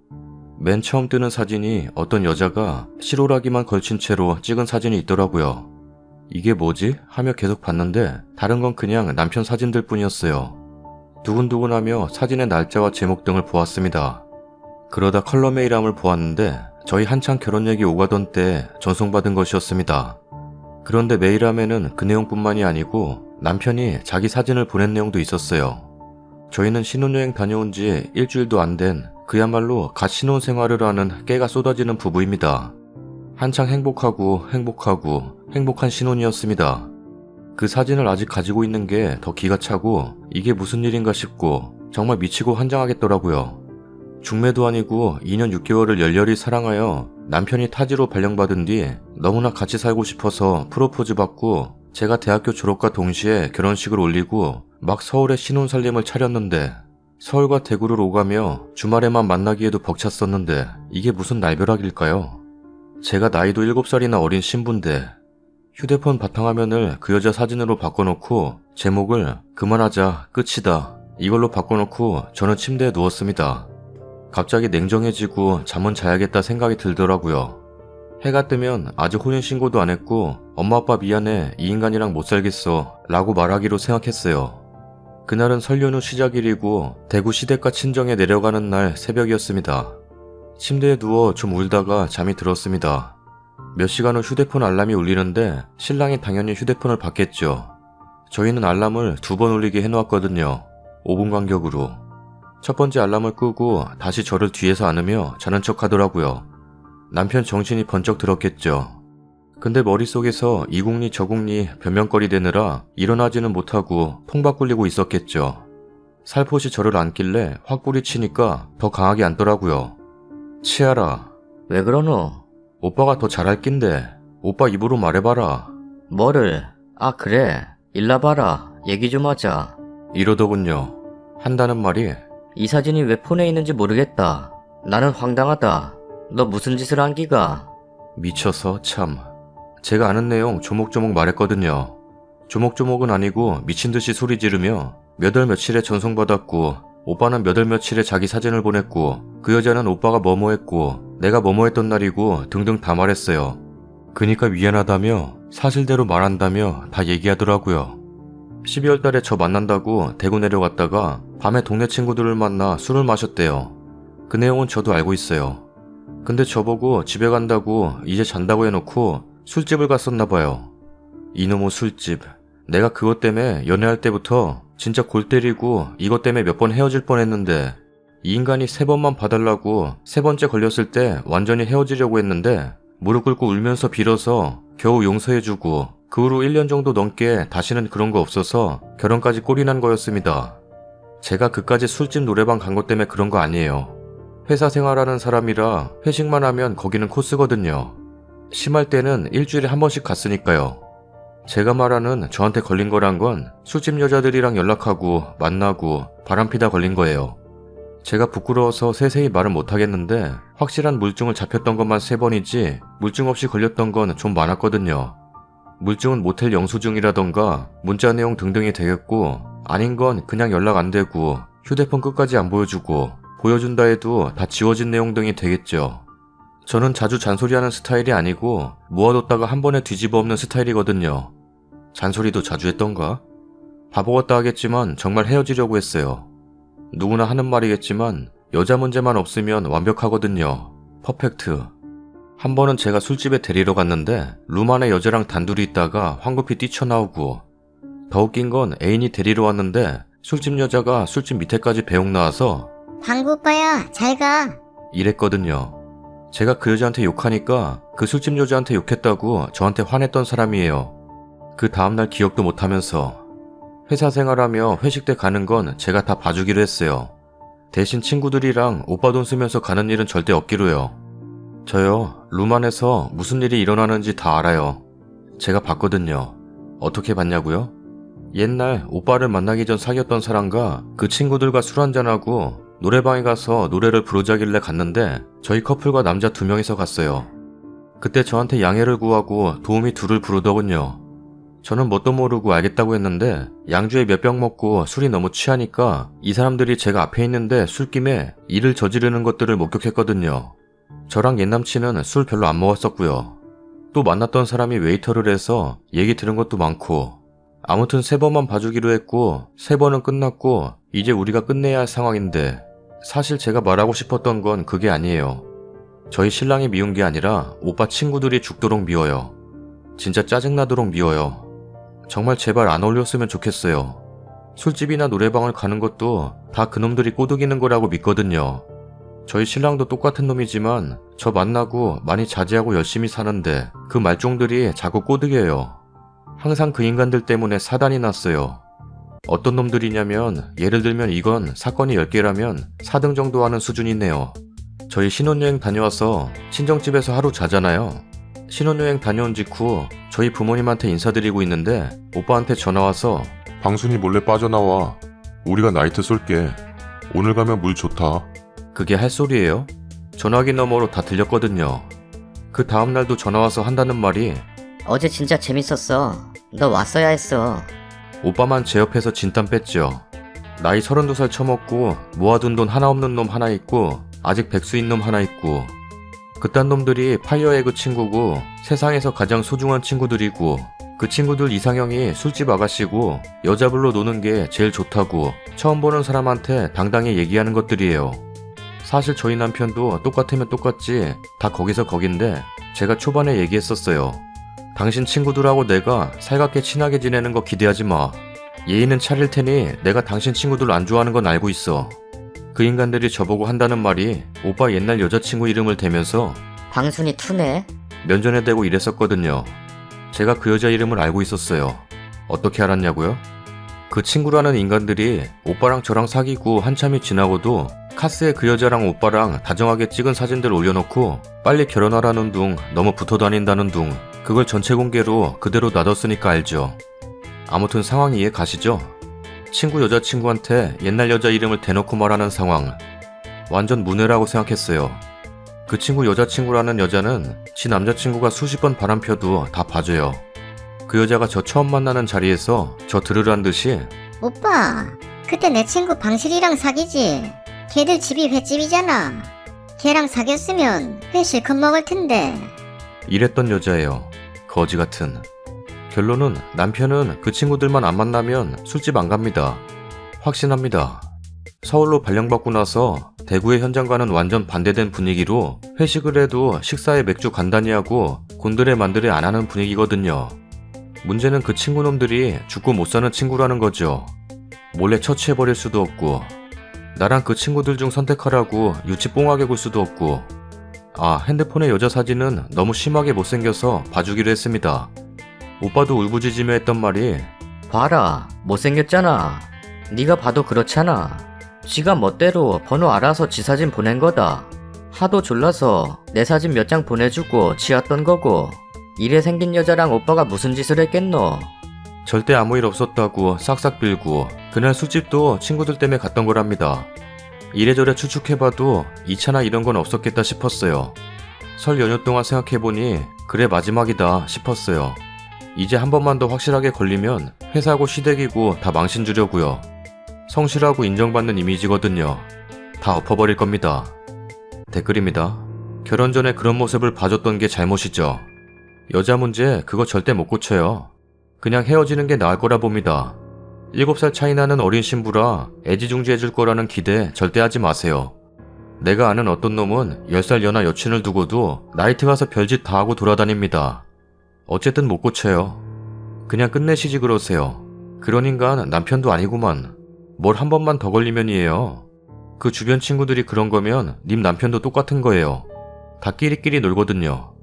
맨 처음 뜨는 사진이 어떤 여자가 실오라기만 걸친 채로 찍은 사진이 있더라고요. 이게 뭐지? 하며 계속 봤는데 다른 건 그냥 남편 사진들 뿐이었어요. 두근두근하며 사진의 날짜와 제목 등을 보았습니다. 그러다 컬러 메일함을 보았는데 저희 한창 결혼 얘기 오가던 때 전송받은 것이었습니다. 그런데 메일함에는 그 내용뿐만이 아니고 남편이 자기 사진을 보낸 내용도 있었어요. 저희는 신혼여행 다녀온 지 일주일도 안 된 그야말로 갓 신혼생활을 하는 깨가 쏟아지는 부부입니다. 한창 행복한 신혼이었습니다. 그 사진을 아직 가지고 있는 게 더 기가 차고 이게 무슨 일인가 싶고 정말 미치고 환장하겠더라고요. 중매도 아니고 2년 6개월을 열렬히 사랑하여 남편이 타지로 발령받은 뒤 너무나 같이 살고 싶어서 프로포즈 받고 제가 대학교 졸업과 동시에 결혼식을 올리고 막 서울에 신혼살림을 차렸는데 서울과 대구를 오가며 주말에만 만나기에도 벅찼었는데 이게 무슨 날벼락일까요? 제가 나이도 7살이나 어린 신부인데 휴대폰 바탕화면을 그 여자 사진으로 바꿔놓고 제목을 그만하자 끝이다 이걸로 바꿔놓고 저는 침대에 누웠습니다. 갑자기 냉정해지고 잠은 자야겠다 생각이 들더라고요. 해가 뜨면 아직 혼인신고도 안 했고 엄마 아빠 미안해 이 인간이랑 못 살겠어 라고 말하기로 생각했어요. 그날은 설 연휴 시작일이고 대구 시댁과 친정에 내려가는 날 새벽이었습니다. 침대에 누워 좀 울다가 잠이 들었습니다. 몇 시간 후 휴대폰 알람이 울리는데 신랑이 당연히 휴대폰을 받겠죠. 저희는 알람을 2번 울리게 해놓았거든요. 5분 간격으로. 첫 번째 알람을 끄고 다시 저를 뒤에서 안으며 자는 척 하더라고요. 남편 정신이 번쩍 들었겠죠. 근데 머릿속에서 이궁리 저궁리 변명거리대느라 일어나지는 못하고 통박 굴리고 있었겠죠. 살포시 저를 안길래 확 뿌리치니까 더 강하게 안더라고요. 치아라. 왜 그러노? 오빠가 더 잘할 낀데 오빠 입으로 말해봐라. 뭐를? 아 그래. 일나봐라. 얘기 좀 하자. 이러더군요. 한다는 말이 이 사진이 왜 폰에 있는지 모르겠다. 나는 황당하다. 너 무슨 짓을 한 기가? 미쳐서 참. 제가 아는 내용 조목조목 말했거든요. 조목조목은 아니고 미친듯이 소리 지르며 몇 월 며칠에 전송받았고 오빠는 몇 월 며칠에 자기 사진을 보냈고 그 여자는 오빠가 뭐뭐했고 내가 뭐뭐했던 날이고 등등 다 말했어요. 그니까 미안하다며 사실대로 말한다며 다 얘기하더라고요. 12월 달에 저 만난다고 대구 내려갔다가 밤에 동네 친구들을 만나 술을 마셨대요. 그 내용은 저도 알고 있어요. 근데 저보고 집에 간다고 이제 잔다고 해놓고 술집을 갔었나봐요. 이놈의 술집. 내가 그것 때문에 연애할 때부터 진짜 골 때리고 이것 때문에 몇 번 헤어질 뻔했는데 이 인간이 3번만 봐달라고 3번째 걸렸을 때 완전히 헤어지려고 했는데 무릎 꿇고 울면서 빌어서 겨우 용서해주고 그 후로 1년 정도 넘게 다시는 그런 거 없어서 결혼까지 꼴이 난 거였습니다. 제가 그까지 술집 노래방 간 것 때문에 그런 거 아니에요. 회사 생활하는 사람이라 회식만 하면 거기는 코스거든요. 심할 때는 일주일에 한 번씩 갔으니까요. 제가 말하는 저한테 걸린 거란 건 술집 여자들이랑 연락하고 만나고 바람피다 걸린 거예요. 제가 부끄러워서 세세히 말은 못하겠는데 확실한 물증을 잡혔던 것만 3번이지 물증 없이 걸렸던 건 좀 많았거든요. 물증은 모텔 영수증이라던가 문자 내용 등등이 되겠고 아닌 건 그냥 연락 안 되고 휴대폰 끝까지 안 보여주고 보여준다 해도 다 지워진 내용 등이 되겠죠. 저는 자주 잔소리하는 스타일이 아니고 모아뒀다가 한 번에 뒤집어 엎는 스타일이거든요. 잔소리도 자주 했던가? 바보 같다 하겠지만 정말 헤어지려고 했어요. 누구나 하는 말이겠지만 여자 문제만 없으면 완벽하거든요. 퍼펙트. 한 번은 제가 술집에 데리러 갔는데 룸 안에 여자랑 단둘이 있다가 황급히 뛰쳐나오고 더 웃긴 건 애인이 데리러 왔는데 술집 여자가 술집 밑에까지 배웅 나와서 방구 오빠야, 잘 가. 이랬거든요. 제가 그 여자한테 욕하니까 그 술집 여자한테 욕했다고 저한테 화냈던 사람이에요. 그 다음날 기억도 못하면서. 회사 생활하며 회식 때 가는 건 제가 다 봐주기로 했어요. 대신 친구들이랑 오빠 돈 쓰면서 가는 일은 절대 없기로요. 저요, 룸 안에서 무슨 일이 일어나는지 다 알아요. 제가 봤거든요. 어떻게 봤냐고요? 옛날 오빠를 만나기 전 사귀었던 사람과 그 친구들과 술 한잔하고 노래방에 가서 노래를 부르자길래 갔는데 저희 커플과 남자 2명이서 갔어요. 그때 저한테 양해를 구하고 도우미 둘을 부르더군요. 저는 뭣도 모르고 알겠다고 했는데 양주에 몇 병 먹고 술이 너무 취하니까 이 사람들이 제가 앞에 있는데 술김에 일을 저지르는 것들을 목격했거든요. 저랑 옛남친은 술 별로 안 먹었었고요. 또 만났던 사람이 웨이터를 해서 얘기 들은 것도 많고 아무튼 3번만 봐주기로 했고 3번은 끝났고 이제 우리가 끝내야 할 상황인데 사실 제가 말하고 싶었던 건 그게 아니에요. 저희 신랑이 미운 게 아니라 오빠 친구들이 죽도록 미워요. 진짜 짜증나도록 미워요. 정말 제발 안 어울렸으면 좋겠어요. 술집이나 노래방을 가는 것도 다 그놈들이 꼬드기는 거라고 믿거든요. 저희 신랑도 똑같은 놈이지만 저 만나고 많이 자제하고 열심히 사는데 그 말종들이 자꾸 꼬드겨요. 항상 그 인간들 때문에 사단이 났어요. 어떤 놈들이냐면 예를 들면 이건 사건이 10개라면 4등 정도 하는 수준이네요. 저희 신혼여행 다녀와서 친정집에서 하루 자잖아요. 신혼여행 다녀온 직후 저희 부모님한테 인사드리고 있는데 오빠한테 전화와서 방순이 몰래 빠져나와. 우리가 나이트 쏠게. 오늘 가면 물 좋다. 그게 할 소리예요? 전화기 너머로 다 들렸거든요. 그 다음날도 전화와서 한다는 말이 어제 진짜 재밌었어. 너 왔어야 했어. 오빠만 제 옆에서 진땀 뺐죠. 나이 32살 처먹고 모아둔 돈 하나 없는 놈 하나 있고 아직 백수인 놈 하나 있고 그딴 놈들이 파이어에그 친구고 세상에서 가장 소중한 친구들이고 그 친구들 이상형이 술집 아가씨고 여자불로 노는 게 제일 좋다고 처음 보는 사람한테 당당히 얘기하는 것들이에요. 사실 저희 남편도 똑같으면 똑같지 다 거기서 거긴데 제가 초반에 얘기했었어요. 당신 친구들하고 내가 살갑게 친하게 지내는 거 기대하지 마. 예의는 차릴 테니 내가 당신 친구들 안 좋아하는 건 알고 있어. 그 인간들이 저보고 한다는 말이 오빠 옛날 여자친구 이름을 대면서 방순이 투네? 면전에 대고 이랬었거든요. 제가 그 여자 이름을 알고 있었어요. 어떻게 알았냐고요? 그 친구라는 인간들이 오빠랑 저랑 사귀고 한참이 지나고도 카스에 그 여자랑 오빠랑 다정하게 찍은 사진들 올려놓고 빨리 결혼하라는 둥, 너무 붙어 다닌다는 둥, 그걸 전체 공개로 그대로 놔뒀으니까 알죠. 아무튼 상황 이해 가시죠? 친구 여자친구한테 옛날 여자 이름을 대놓고 말하는 상황. 완전 문외라고 생각했어요. 그 친구 여자친구라는 여자는 지 남자친구가 수십 번 바람펴도 다 봐줘요. 그 여자가 저 처음 만나는 자리에서 저 들으란 듯이 오빠, 그때 내 친구 방실이랑 사귀지? 걔들 집이 횟집이잖아. 걔랑 사귀었으면 회 실컷 먹을 텐데. 이랬던 여자예요. 거지 같은. 결론은 남편은 그 친구들만 안 만나면 술집 안 갑니다. 확신합니다. 서울로 발령받고 나서 대구의 현장과는 완전 반대된 분위기로 회식을 해도 식사에 맥주 간단히 하고 곤드레 만드레 안 하는 분위기거든요. 문제는 그 친구놈들이 죽고 못 사는 친구라는 거죠. 몰래 처치해버릴 수도 없고, 나랑 그 친구들 중 선택하라고 유치 뽕하게 굴 수도 없고, 핸드폰의 여자 사진은 너무 심하게 못생겨서 봐주기로 했습니다. 오빠도 울부짖으며 했던 말이, 봐라, 못생겼잖아. 네가 봐도 그렇잖아. 지가 멋대로 번호 알아서 지 사진 보낸 거다. 하도 졸라서 내 사진 몇 장 보내주고 치웠던 거고. 이래 생긴 여자랑 오빠가 무슨 짓을 했겠노? 절대 아무 일 없었다고 싹싹 빌고, 그날 술집도 친구들 때문에 갔던 거랍니다. 이래저래 추측해봐도 2차나 이런 건 없었겠다 싶었어요. 설 연휴 동안 생각해보니 그래 마지막이다 싶었어요. 이제 한 번만 더 확실하게 걸리면 회사고 시댁이고 다 망신 주려고요. 성실하고 인정받는 이미지거든요. 다 엎어버릴 겁니다. 댓글입니다. 결혼 전에 그런 모습을 봐줬던 게 잘못이죠. 여자 문제 그거 절대 못 고쳐요. 그냥 헤어지는 게 나을 거라 봅니다. 7살 차이 나는 어린 신부라 애지중지해줄 거라는 기대 절대 하지 마세요. 내가 아는 어떤 놈은 10살 연하 여친을 두고도 나이트 가서 별짓 다 하고 돌아다닙니다. 어쨌든 못 고쳐요. 그냥 끝내시지 그러세요. 그런 인간 남편도 아니구만. 뭘 한 번만 더 걸리면이에요. 그 주변 친구들이 그런 거면 님 남편도 똑같은 거예요. 다 끼리끼리 놀거든요.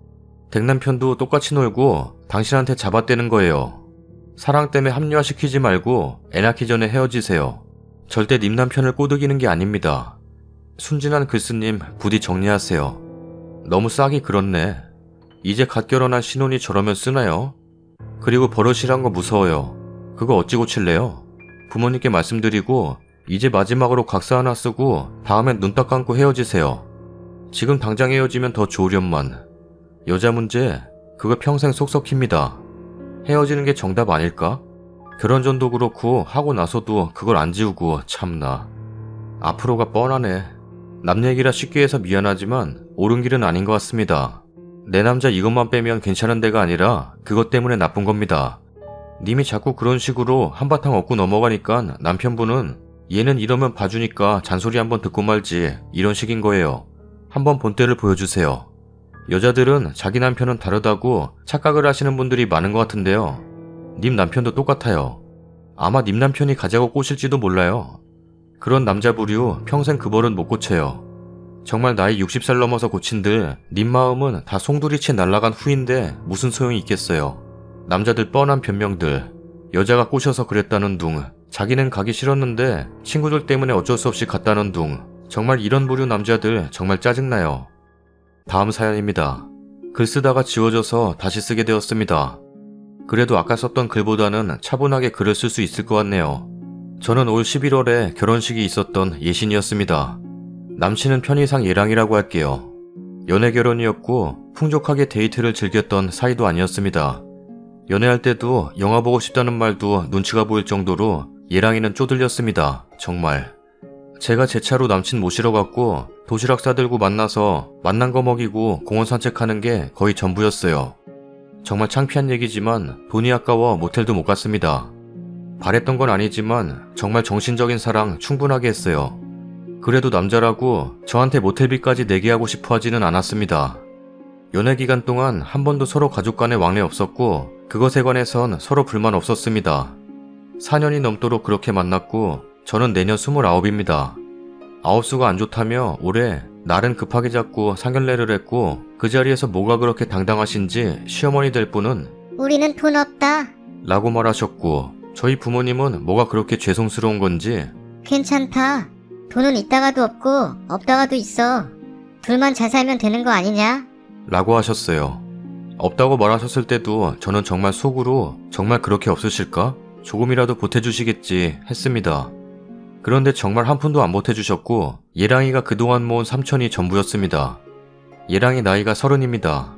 댁 남편도 똑같이 놀고 당신한테 잡아떼는 거예요. 사랑 때문에 합리화시키지 말고 애 낳기 전에 헤어지세요. 절대 님 남편을 꼬드기는 게 아닙니다. 순진한 글쓰님 부디 정리하세요. 너무 싹이 그렇네. 이제 갓 결혼한 신혼이 저러면 쓰나요? 그리고 버릇이란 거 무서워요. 그거 어찌 고칠래요? 부모님께 말씀드리고 이제 마지막으로 각서 하나 쓰고 다음엔 눈 딱 감고 헤어지세요. 지금 당장 헤어지면 더 좋으련만. 여자 문제 그거 평생 속 썩힙니다. 헤어지는 게 정답 아닐까? 결혼 전도 그렇고 하고 나서도 그걸 안 지우고 참나. 앞으로가 뻔하네. 남 얘기라 쉽게 해서 미안하지만 옳은 길은 아닌 것 같습니다. 내 남자 이것만 빼면 괜찮은 데가 아니라 그것 때문에 나쁜 겁니다. 님이 자꾸 그런 식으로 한바탕 얻고 넘어가니까 남편분은 얘는 이러면 봐주니까 잔소리 한번 듣고 말지 이런 식인 거예요. 한번 본때를 보여주세요. 여자들은 자기 남편은 다르다고 착각을 하시는 분들이 많은 것 같은데요. 님 남편도 똑같아요. 아마 님 남편이 가자고 꼬실지도 몰라요. 그런 남자 부류 평생 그 버릇 못 고쳐요. 정말 나이 60살 넘어서 고친들 님 마음은 다 송두리째 날아간 후인데 무슨 소용이 있겠어요. 남자들 뻔한 변명들, 여자가 꼬셔서 그랬다는 둥, 자기는 가기 싫었는데 친구들 때문에 어쩔 수 없이 갔다는 둥, 정말 이런 부류 남자들 정말 짜증나요. 다음 사연입니다. 글 쓰다가 지워져서 다시 쓰게 되었습니다. 그래도 아까 썼던 글보다는 차분하게 글을 쓸 수 있을 것 같네요. 저는 올 11월에 결혼식이 있었던 예신이었습니다. 남친은 편의상 예랑이라고 할게요. 연애 결혼이었고 풍족하게 데이트를 즐겼던 사이도 아니었습니다. 연애할 때도 영화 보고 싶다는 말도 눈치가 보일 정도로 예랑이는 쪼들렸습니다. 정말. 제가 제 차로 남친 모시러 갔고 도시락 싸들고 만나서 만난 거 먹이고 공원 산책하는 게 거의 전부였어요. 정말 창피한 얘기지만 돈이 아까워 모텔도 못 갔습니다. 바랬던 건 아니지만 정말 정신적인 사랑 충분하게 했어요. 그래도 남자라고 저한테 모텔비까지 내게 하고 싶어 하지는 않았습니다. 연애 기간 동안 한 번도 서로 가족 간의 왕래 없었고 그것에 관해선 서로 불만 없었습니다. 4년이 넘도록 그렇게 만났고 저는 내년 29입니다. 아홉수가 안 좋다며 올해 날은 급하게 잡고 상견례를 했고 그 자리에서 뭐가 그렇게 당당하신지 시어머니 될 분은 우리는 돈 없다. 라고 말하셨고 저희 부모님은 뭐가 그렇게 죄송스러운 건지 괜찮다. 돈은 있다가도 없고 없다가도 있어. 둘만 잘 살면 되는 거 아니냐? 라고 하셨어요. 없다고 말하셨을 때도 저는 정말 속으로 정말 그렇게 없으실까? 조금이라도 보태주시겠지 했습니다. 그런데 정말 한 푼도 안 보태주셨고 예랑이가 그동안 모은 삼천이 전부였습니다. 예랑이 나이가 30입니다.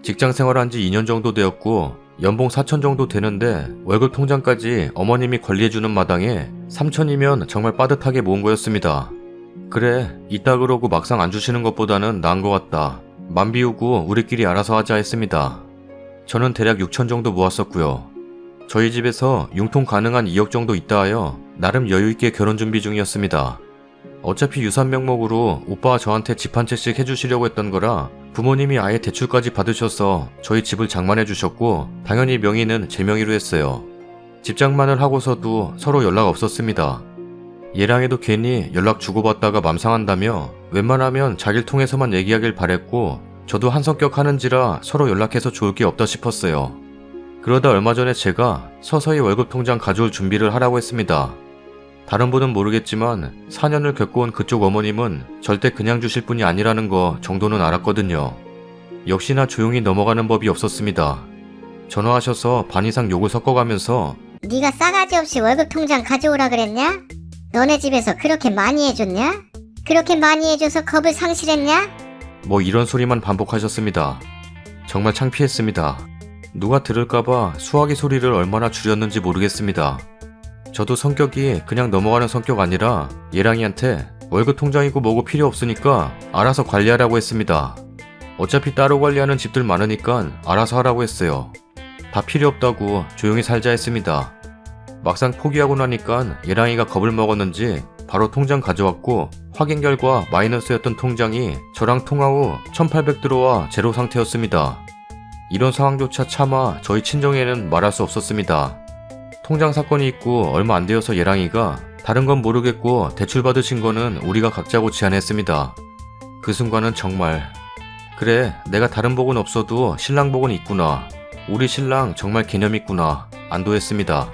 직장 생활한 지 2년 정도 되었고 연봉 4천 정도 되는데 월급 통장까지 어머님이 관리해주는 마당에 3천이면 정말 빠듯하게 모은 거였습니다. 그래, 있다 그러고 막상 안 주시는 것보다는 나은 것 같다. 맘 비우고 우리끼리 알아서 하자 했습니다. 저는 대략 6천 정도 모았었고요. 저희 집에서 융통 가능한 2억 정도 있다 하여 나름 여유있게 결혼 준비 중이었습니다. 어차피 유산 명목으로 오빠와 저한테 집 한 채씩 해주시려고 했던 거라 부모님이 아예 대출까지 받으셔서 저희 집을 장만해 주셨고 당연히 명의는 제 명의로 했어요. 집 장만을 하고서도 서로 연락 없었습니다. 얘랑이도 괜히 연락 주고받다가 맘 상한다며 웬만하면 자기를 통해서만 얘기하길 바랬고 저도 한성격 하는지라 서로 연락해서 좋을 게 없다 싶었어요. 그러다 얼마 전에 제가 서서히 월급 통장 가져올 준비를 하라고 했습니다. 다른 분은 모르겠지만 4년을 겪어온 그쪽 어머님은 절대 그냥 주실 분이 아니라는 거 정도는 알았거든요. 역시나 조용히 넘어가는 법이 없었습니다. 전화하셔서 반 이상 욕을 섞어가면서 네가 싸가지 없이 월급 통장 가져오라 그랬냐? 너네 집에서 그렇게 많이 해줬냐? 그렇게 많이 해줘서 겁을 상실했냐? 뭐 이런 소리만 반복하셨습니다. 정말 창피했습니다. 누가 들을까봐 수화기 소리를 얼마나 줄였는지 모르겠습니다. 저도 성격이 그냥 넘어가는 성격 아니라 예랑이한테 월급 통장이고 뭐고 필요 없으니까 알아서 관리하라고 했습니다. 어차피 따로 관리하는 집들 많으니까 알아서 하라고 했어요. 다 필요 없다고 조용히 살자 했습니다. 막상 포기하고 나니까 예랑이가 겁을 먹었는지 바로 통장 가져왔고 확인 결과 마이너스였던 통장이 저랑 통화 후 1800 들어와 제로 상태였습니다. 이런 상황조차 차마 저희 친정에는 말할 수 없었습니다. 통장 사건이 있고 얼마 안 되어서 예랑이가 다른 건 모르겠고 대출 받으신 거는 우리가 각자고 제안했습니다. 그 순간은 정말 그래 내가 다른 복은 없어도 신랑 복은 있구나. 우리 신랑 정말 개념 있구나. 안도했습니다.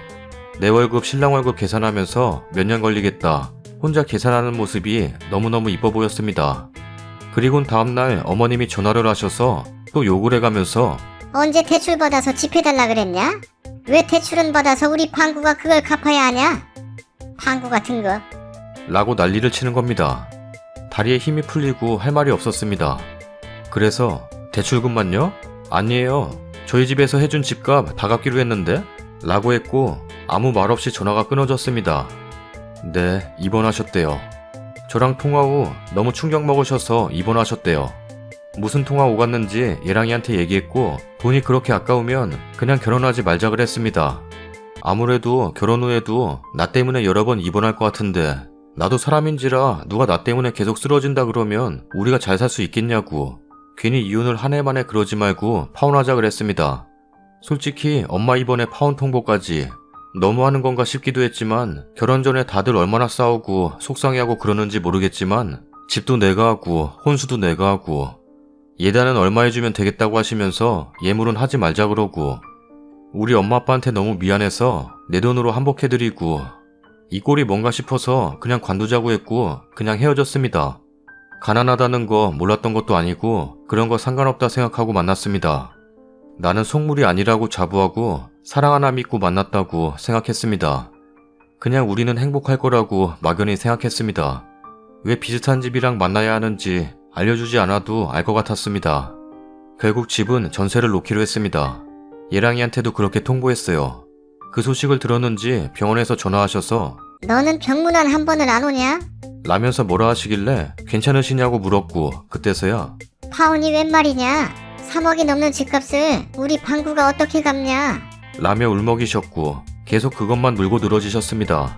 내 월급 신랑 월급 계산하면서 몇 년 걸리겠다. 혼자 계산하는 모습이 너무너무 이뻐 보였습니다. 그리곤 다음날 어머님이 전화를 하셔서 또 욕을 해가면서 언제 대출 받아서 집 해달라 그랬냐? 왜 대출은 받아서 우리 방구가 그걸 갚아야 하냐? 방구 같은 거. 라고 난리를 치는 겁니다. 다리에 힘이 풀리고 할 말이 없었습니다. 그래서 대출금만요? 아니에요. 저희 집에서 해준 집값 다 갚기로 했는데? 라고 했고 아무 말 없이 전화가 끊어졌습니다. 네, 입원하셨대요. 저랑 통화 후 너무 충격 먹으셔서 입원하셨대요. 무슨 통화 오갔는지 예랑이한테 얘기했고 돈이 그렇게 아까우면 그냥 결혼하지 말자 그랬습니다. 아무래도 결혼 후에도 나 때문에 여러 번 입원할 것 같은데 나도 사람인지라 누가 나 때문에 계속 쓰러진다 그러면 우리가 잘 살 수 있겠냐고 괜히 이혼을 한 해 만에 그러지 말고 파혼하자 그랬습니다. 솔직히 엄마 입원에 파혼 통보까지 너무하는 건가 싶기도 했지만 결혼 전에 다들 얼마나 싸우고 속상해하고 그러는지 모르겠지만 집도 내가 하고 혼수도 내가 하고 예단은 얼마 해주면 되겠다고 하시면서 예물은 하지 말자 그러고 우리 엄마 아빠한테 너무 미안해서 내 돈으로 한복해드리고 이 꼴이 뭔가 싶어서 그냥 관두자고 했고 그냥 헤어졌습니다. 가난하다는 거 몰랐던 것도 아니고 그런 거 상관없다 생각하고 만났습니다. 나는 속물이 아니라고 자부하고 사랑 하나 믿고 만났다고 생각했습니다. 그냥 우리는 행복할 거라고 막연히 생각했습니다. 왜 비슷한 집이랑 만나야 하는지 알려주지 않아도 알 것 같았습니다. 결국 집은 전세를 놓기로 했습니다. 예랑이한테도 그렇게 통보했어요. 그 소식을 들었는지 병원에서 전화하셔서 너는 병문안 한 번을 안 오냐? 라면서 뭐라 하시길래 괜찮으시냐고 물었고 그때서야 파혼이 웬 말이냐? 3억이 넘는 집값을 우리 방구가 어떻게 갚냐? 라며 울먹이셨고 계속 그것만 물고 늘어지셨습니다.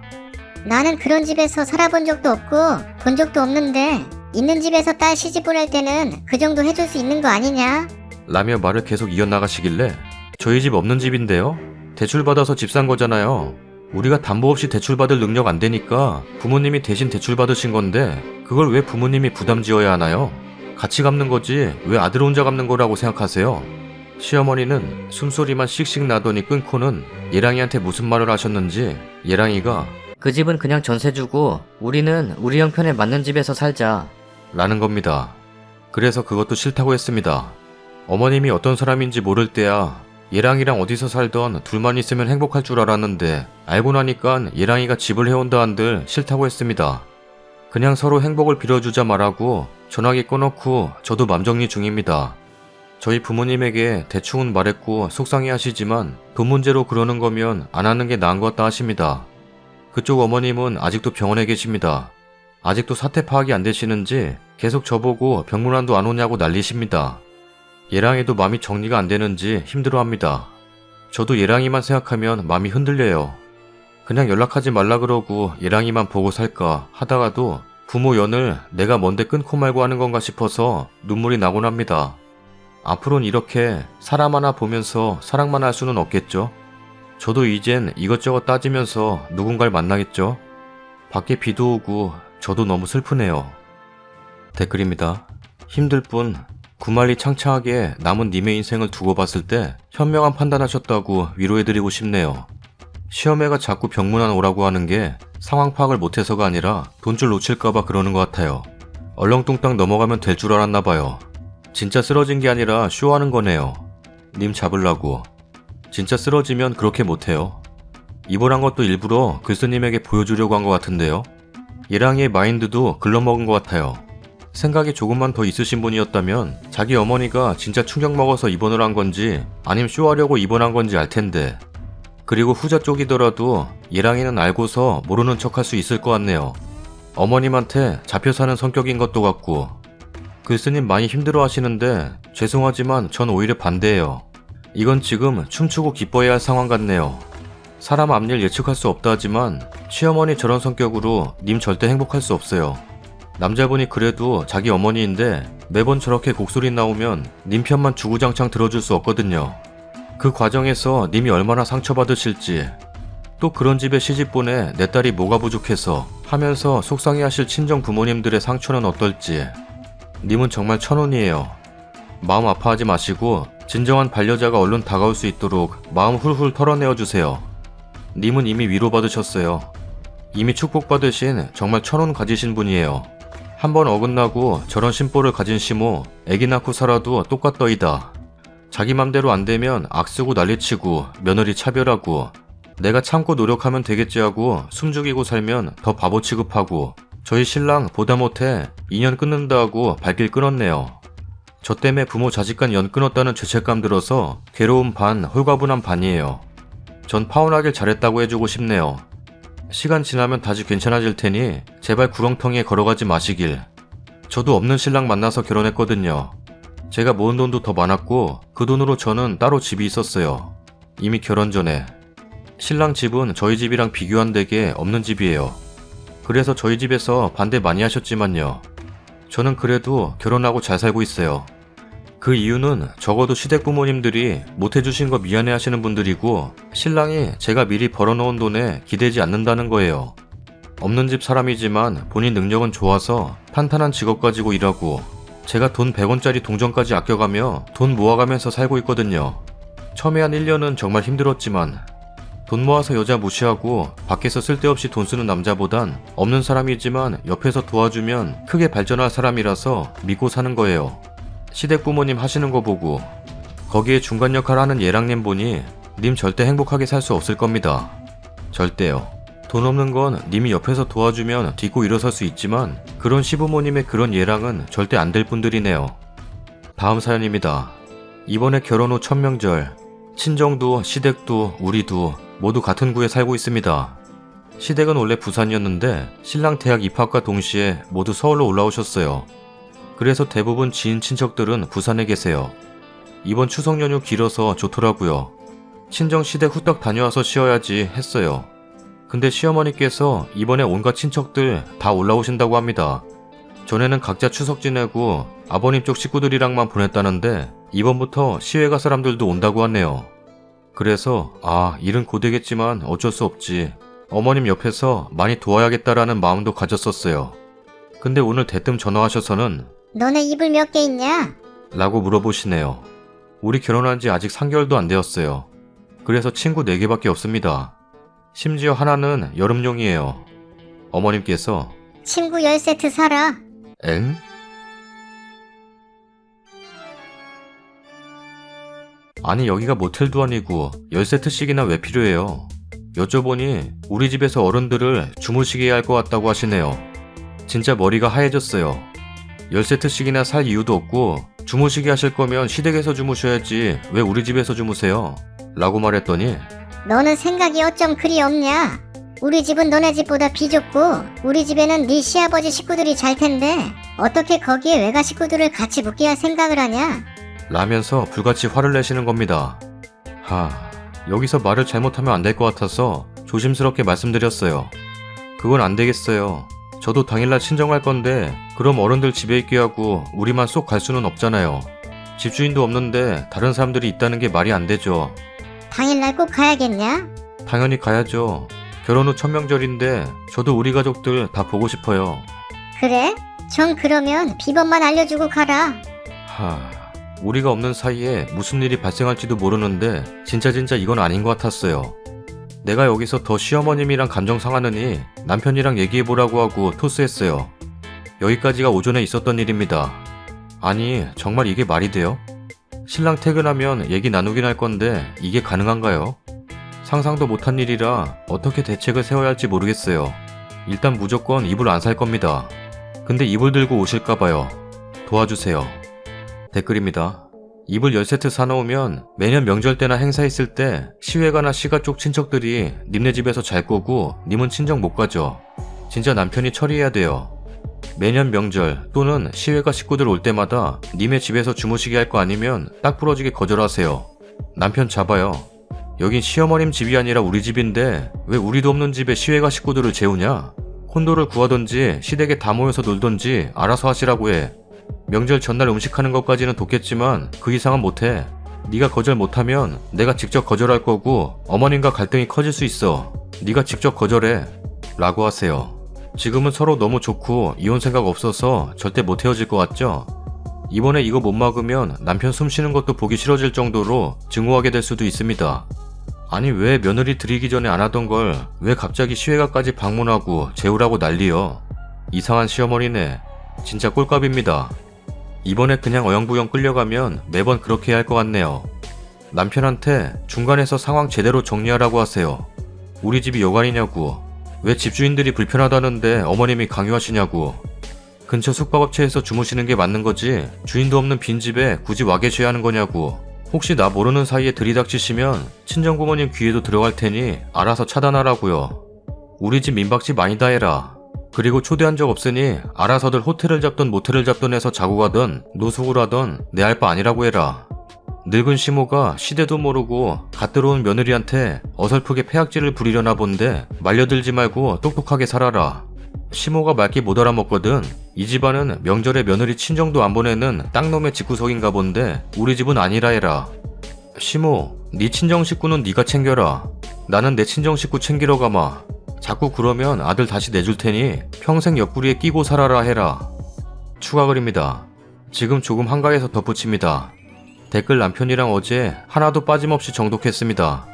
나는 그런 집에서 살아본 적도 없고 본 적도 없는데 있는 집에서 딸 시집 보낼 때는 그 정도 해줄 수 있는 거 아니냐? 라며 말을 계속 이어나가시길래 저희 집 없는 집인데요? 대출 받아서 집 산 거잖아요. 우리가 담보 없이 대출 받을 능력 안 되니까 부모님이 대신 대출 받으신 건데 그걸 왜 부모님이 부담 지어야 하나요? 같이 갚는 거지 왜 아들 혼자 갚는 거라고 생각하세요? 시어머니는 숨소리만 씩씩 나더니 끊고는 예랑이한테 무슨 말을 하셨는지 예랑이가 그 집은 그냥 전세 주고 우리는 우리 형편에 맞는 집에서 살자. 라는 겁니다. 그래서 그것도 싫다고 했습니다. 어머님이 어떤 사람인지 모를 때야 예랑이랑 어디서 살던 둘만 있으면 행복할 줄 알았는데 알고 나니까 예랑이가 집을 해온다 한들 싫다고 했습니다. 그냥 서로 행복을 빌어주자 말하고 전화기 꺼놓고 저도 맘 정리 중입니다. 저희 부모님에게 대충은 말했고 속상해 하시지만 돈 문제로 그러는 거면 안 하는 게 나은 것 같다 하십니다. 그쪽 어머님은 아직도 병원에 계십니다. 아직도 사태 파악이 안 되시는지 계속 저보고 병문안도 안 오냐고 난리십니다. 예랑이도 마음이 정리가 안 되는지 힘들어합니다. 저도 예랑이만 생각하면 마음이 흔들려요. 그냥 연락하지 말라 그러고 예랑이만 보고 살까 하다가도 부모 연을 내가 뭔데 끊고 말고 하는 건가 싶어서 눈물이 나곤 합니다. 앞으로는 이렇게 사람 하나 보면서 사랑만 할 수는 없겠죠. 저도 이젠 이것저것 따지면서 누군가를 만나겠죠. 밖에 비도 오고 저도 너무 슬프네요. 댓글입니다. 힘들 뿐 구말리 창창하게 남은 님의 인생을 두고 봤을 때 현명한 판단하셨다고 위로해드리고 싶네요. 시험애가 자꾸 병문안 오라고 하는 게 상황 파악을 못해서가 아니라 돈줄 놓칠까봐 그러는 것 같아요. 얼렁뚱땅 넘어가면 될 줄 알았나 봐요. 진짜 쓰러진 게 아니라 쇼하는 거네요. 님 잡으려고. 진짜 쓰러지면 그렇게 못해요. 입원한 것도 일부러 글쓰님에게 보여주려고 한 것 같은데요. 예랑이의 마인드도 글러먹은 것 같아요. 생각이 조금만 더 있으신 분이었다면 자기 어머니가 진짜 충격 먹어서 입원을 한 건지 아님 쇼하려고 입원한 건지 알 텐데. 그리고 후자 쪽이더라도 예랑이는 알고서 모르는 척 할 수 있을 것 같네요. 어머님한테 잡혀 사는 성격인 것도 같고. 글쓰님 많이 힘들어 하시는데 죄송하지만 전 오히려 반대예요. 이건 지금 춤추고 기뻐해야 할 상황 같네요. 사람 앞일 예측할 수 없다 하지만 시어머니 저런 성격으로 님 절대 행복할 수 없어요. 남자분이 그래도 자기 어머니인데 매번 저렇게 곡소리 나오면 님 편만 주구장창 들어줄 수 없거든요. 그 과정에서 님이 얼마나 상처받으실지, 또 그런 집에 시집 보내 내 딸이 뭐가 부족해서 하면서 속상해하실 친정 부모님들의 상처는 어떨지. 님은 정말 천운이에요. 마음 아파하지 마시고 진정한 반려자가 얼른 다가올 수 있도록 마음 훌훌 털어내어주세요. 님은 이미 위로받으셨어요. 이미 축복받으신 정말 천운 가지신 분이에요. 한번 어긋나고 저런 심보를 가진 시모 애기 낳고 살아도 똑같더이다. 자기 맘대로 안 되면 악쓰고 난리치고 며느리 차별하고 내가 참고 노력하면 되겠지 하고 숨죽이고 살면 더 바보 취급하고 저희 신랑 보다 못해 2년 끊는다 하고 발길 끊었네요. 저 때문에 부모 자식 간 연 끊었다는 죄책감 들어서 괴로움 반 홀가분한 반이에요. 전 파혼하길 잘했다고 해주고 싶네요. 시간 지나면 다시 괜찮아질 테니 제발 구렁텅이에 걸어가지 마시길. 저도 없는 신랑 만나서 결혼했거든요. 제가 모은 돈도 더 많았고 그 돈으로 저는 따로 집이 있었어요. 이미 결혼 전에. 신랑 집은 저희 집이랑 비교한되게 없는 집이에요. 그래서 저희 집에서 반대 많이 하셨지만요. 저는 그래도 결혼하고 잘 살고 있어요. 그 이유는 적어도 시댁 부모님들이 못해주신 거 미안해 하시는 분들이고 신랑이 제가 미리 벌어놓은 돈에 기대지 않는다는 거예요. 없는 집 사람이지만 본인 능력은 좋아서 탄탄한 직업 가지고 일하고 제가 돈 100원짜리 동전까지 아껴가며 돈 모아가면서 살고 있거든요. 처음에 한 1년은 정말 힘들었지만 돈 모아서 여자 무시하고 밖에서 쓸데없이 돈 쓰는 남자보단 없는 사람이지만 옆에서 도와주면 크게 발전할 사람이라서 믿고 사는 거예요. 시댁 부모님 하시는 거 보고 거기에 중간 역할 하는 예랑님 보니 님 절대 행복하게 살 수 없을 겁니다. 절대요. 돈 없는 건 님이 옆에서 도와주면 딛고 일어설 수 있지만 그런 시부모님의 그런 예랑은 절대 안 될 분들이네요. 다음 사연입니다. 이번에 결혼 후 첫 명절 친정도 시댁도 우리도 모두 같은 구에 살고 있습니다. 시댁은 원래 부산이었는데 신랑 대학 입학과 동시에 모두 서울로 올라오셨어요. 그래서 대부분 지인 친척들은 부산에 계세요. 이번 추석 연휴 길어서 좋더라고요. 친정 시댁 후딱 다녀와서 쉬어야지 했어요. 근데 시어머니께서 이번에 온갖 친척들 다 올라오신다고 합니다. 전에는 각자 추석 지내고 아버님 쪽 식구들이랑만 보냈다는데 이번부터 시외가 사람들도 온다고 하네요. 그래서 일은 고되겠지만 어쩔 수 없지. 어머님 옆에서 많이 도와야겠다라는 마음도 가졌었어요. 근데 오늘 대뜸 전화하셔서는 너네 이불 몇 개 있냐? 라고 물어보시네요. 우리 결혼한 지 아직 3개월도 안 되었어요. 그래서 친구 4개밖에 없습니다. 심지어 하나는 여름용이에요. 어머님께서 친구 10세트 사라. 엥? 아니 여기가 모텔도 아니고 10세트씩이나 왜 필요해요? 여쭤보니 우리 집에서 어른들을 주무시게 해야 할 것 같다고 하시네요. 진짜 머리가 하얘졌어요. 10세트씩이나 살 이유도 없고 주무시게 하실 거면 시댁에서 주무셔야지 왜 우리 집에서 주무세요? 라고 말했더니 너는 생각이 어쩜 그리 없냐? 우리 집은 너네 집보다 비좁고 우리 집에는 네 시아버지 식구들이 잘 텐데 어떻게 거기에 외가 식구들을 같이 묵게 할 생각을 하냐? 라면서 불같이 화를 내시는 겁니다. 여기서 말을 잘못하면 안 될 것 같아서 조심스럽게 말씀드렸어요. 그건 안 되겠어요. 저도 당일날 친정갈 건데 그럼 어른들 집에 있게 하고 우리만 쏙 갈 수는 없잖아요. 집주인도 없는데 다른 사람들이 있다는 게 말이 안 되죠. 당일날 꼭 가야겠냐? 당연히 가야죠. 결혼 후 첫 명절인데 저도 우리 가족들 다 보고 싶어요. 그래? 전 그러면 비번만 알려주고 가라. 우리가 없는 사이에 무슨 일이 발생할지도 모르는데 진짜 이건 아닌 것 같았어요. 내가 여기서 더 시어머님이랑 감정 상하느니 남편이랑 얘기해보라고 하고 토스했어요. 여기까지가 오전에 있었던 일입니다. 아니, 정말 이게 말이 돼요? 신랑 퇴근하면 얘기 나누긴 할 건데 이게 가능한가요? 상상도 못한 일이라 어떻게 대책을 세워야 할지 모르겠어요. 일단 무조건 이불 안 살 겁니다. 근데 이불 들고 오실까봐요. 도와주세요. 댓글입니다. 이불 10세트 사놓으면 매년 명절 때나 행사 있을 때 시외가나 시가 쪽 친척들이 님네 집에서 잘 거고 님은 친정 못 가죠. 진짜 남편이 처리해야 돼요. 매년 명절 또는 시외가 식구들 올 때마다 님의 집에서 주무시게 할 거 아니면 딱 부러지게 거절하세요. 남편 잡아요. 여긴 시어머님 집이 아니라 우리 집인데 왜 우리도 없는 집에 시외가 식구들을 재우냐? 콘도를 구하던지 시댁에 다 모여서 놀던지 알아서 하시라고 해. 명절 전날 음식하는 것까지는 돕겠지만 그 이상은 못해. 네가 거절 못하면 내가 직접 거절할 거고 어머님과 갈등이 커질 수 있어. 네가 직접 거절해. 라고 하세요. 지금은 서로 너무 좋고 이혼 생각 없어서 절대 못 헤어질 것 같죠? 이번에 이거 못 막으면 남편 숨 쉬는 것도 보기 싫어질 정도로 증오하게 될 수도 있습니다. 아니 왜 며느리 들이기 전에 안 하던 걸 왜 갑자기 시외가까지 방문하고 재우라고 난리여. 이상한 시어머니네. 진짜 꼴값입니다. 이번에 그냥 어영부영 끌려가면 매번 그렇게 해야 할 것 같네요. 남편한테 중간에서 상황 제대로 정리하라고 하세요. 우리 집이 여관이냐고. 왜 집주인들이 불편하다는데 어머님이 강요하시냐고. 근처 숙박업체에서 주무시는 게 맞는 거지 주인도 없는 빈집에 굳이 와 계셔야 하는 거냐고. 혹시 나 모르는 사이에 들이닥치시면 친정부모님 귀에도 들어갈 테니 알아서 차단하라고요. 우리 집 민박집 아니다 해라. 그리고 초대한 적 없으니 알아서들 호텔을 잡든 모텔을 잡든 해서 자고 가든 노숙을 하든 내 할 바 아니라고 해라. 늙은 시모가 시대도 모르고 갓 들어온 며느리한테 어설프게 폐악질을 부리려나 본데 말려들지 말고 똑똑하게 살아라. 시모가 맑게 못 알아먹거든. 이 집안은 명절에 며느리 친정도 안 보내는 땅놈의 집구석인가 본데 우리 집은 아니라 해라. 시모, 네 친정 식구는 네가 챙겨라. 나는 내 친정 식구 챙기러 가마. 자꾸 그러면 아들 다시 내줄 테니 평생 옆구리에 끼고 살아라 해라. 추가 글입니다. 지금 조금 한가해서 덧붙입니다. 댓글 남편이랑 어제 하나도 빠짐없이 정독했습니다.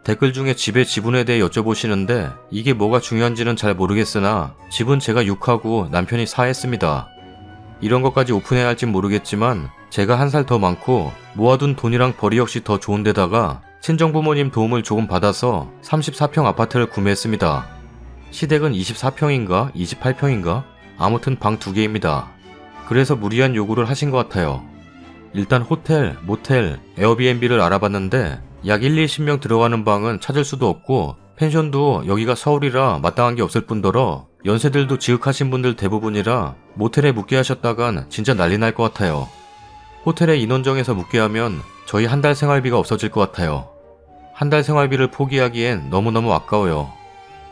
댓글 중에 집의 지분에 대해 여쭤보시는데 이게 뭐가 중요한지는 잘 모르겠으나 집은 제가 6하고 남편이 4했습니다. 이런 것까지 오픈해야 할진 모르겠지만 제가 한 살 더 많고 모아둔 돈이랑 벌이 역시 더 좋은데다가 친정부모님 도움을 조금 받아서 34평 아파트를 구매했습니다. 시댁은 24평인가 28평인가 아무튼 방 2개입니다. 그래서 무리한 요구를 하신 것 같아요. 일단 호텔, 모텔, 에어비앤비를 알아봤는데 약 1-20명 들어가는 방은 찾을 수도 없고 펜션도 여기가 서울이라 마땅한 게 없을 뿐더러 연세들도 지극하신 분들 대부분이라 모텔에 묵게 하셨다간 진짜 난리 날 것 같아요. 호텔에 인원 정해서 묵게 하면 저희 한 달 생활비가 없어질 것 같아요. 한 달 생활비를 포기하기엔 너무너무 아까워요.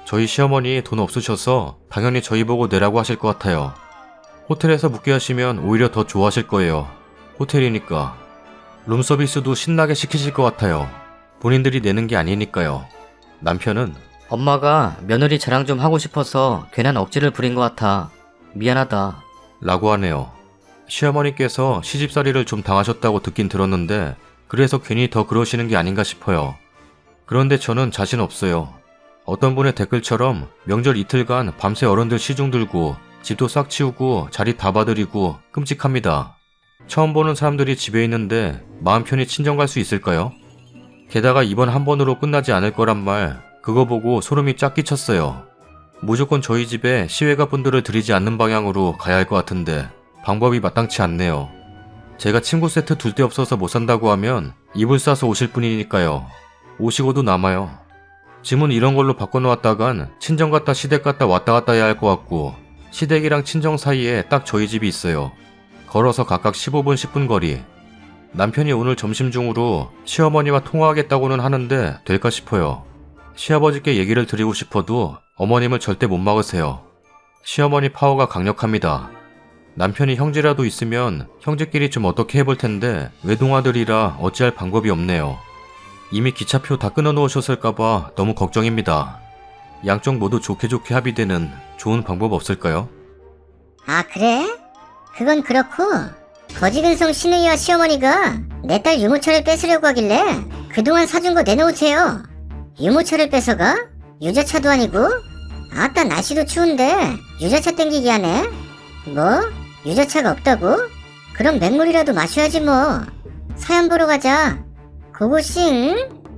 저희 시어머니 돈 없으셔서 당연히 저희 보고 내라고 하실 것 같아요. 호텔에서 묵게 하시면 오히려 더 좋아하실 거예요. 호텔이니까. 룸서비스도 신나게 시키실 것 같아요. 본인들이 내는 게 아니니까요. 남편은 엄마가 며느리 자랑 좀 하고 싶어서 괜한 억지를 부린 것 같아. 미안하다. 라고 하네요. 시어머니께서 시집살이를 좀 당하셨다고 듣긴 들었는데 그래서 괜히 더 그러시는 게 아닌가 싶어요. 그런데 저는 자신 없어요. 어떤 분의 댓글처럼 명절 이틀간 밤새 어른들 시중 들고 집도 싹 치우고 자리 다 봐드리고 끔찍합니다. 처음 보는 사람들이 집에 있는데 마음 편히 친정 갈 수 있을까요? 게다가 이번 한 번으로 끝나지 않을 거란 말 그거 보고 소름이 쫙 끼쳤어요. 무조건 저희 집에 시외가 분들을 들이지 않는 방향으로 가야 할 것 같은데 방법이 마땅치 않네요. 제가 친구 세트 둘 데 없어서 못 산다고 하면 이불 싸서 오실 분이니까요. 오시고도 남아요. 짐은 이런 걸로 바꿔놓았다간 친정 갔다 시댁 갔다 왔다 갔다 해야 할 것 같고 시댁이랑 친정 사이에 딱 저희 집이 있어요. 걸어서 각각 15분 10분 거리. 남편이 오늘 점심 중으로 시어머니와 통화하겠다고는 하는데 될까 싶어요. 시아버지께 얘기를 드리고 싶어도 어머님을 절대 못 막으세요. 시어머니 파워가 강력합니다. 남편이 형제라도 있으면 형제끼리 좀 어떻게 해볼 텐데 외동아들이라 어찌할 방법이 없네요. 이미 기차표 다 끊어놓으셨을까봐 너무 걱정입니다. 양쪽 모두 좋게 좋게 합의되는 좋은 방법 없을까요? 아, 그래? 그건 그렇고, 거지근성 신우이와 시어머니가 내 딸 유모차를 뺏으려고 하길래 그동안 사준 거 내놓으세요. 유모차를 뺏어가? 유자차도 아니고? 아따, 날씨도 추운데 유자차 땡기기 하네? 뭐? 유자차가 없다고? 그럼 맹물이라도 마셔야지 뭐. 사연 보러 가자. 고고싱.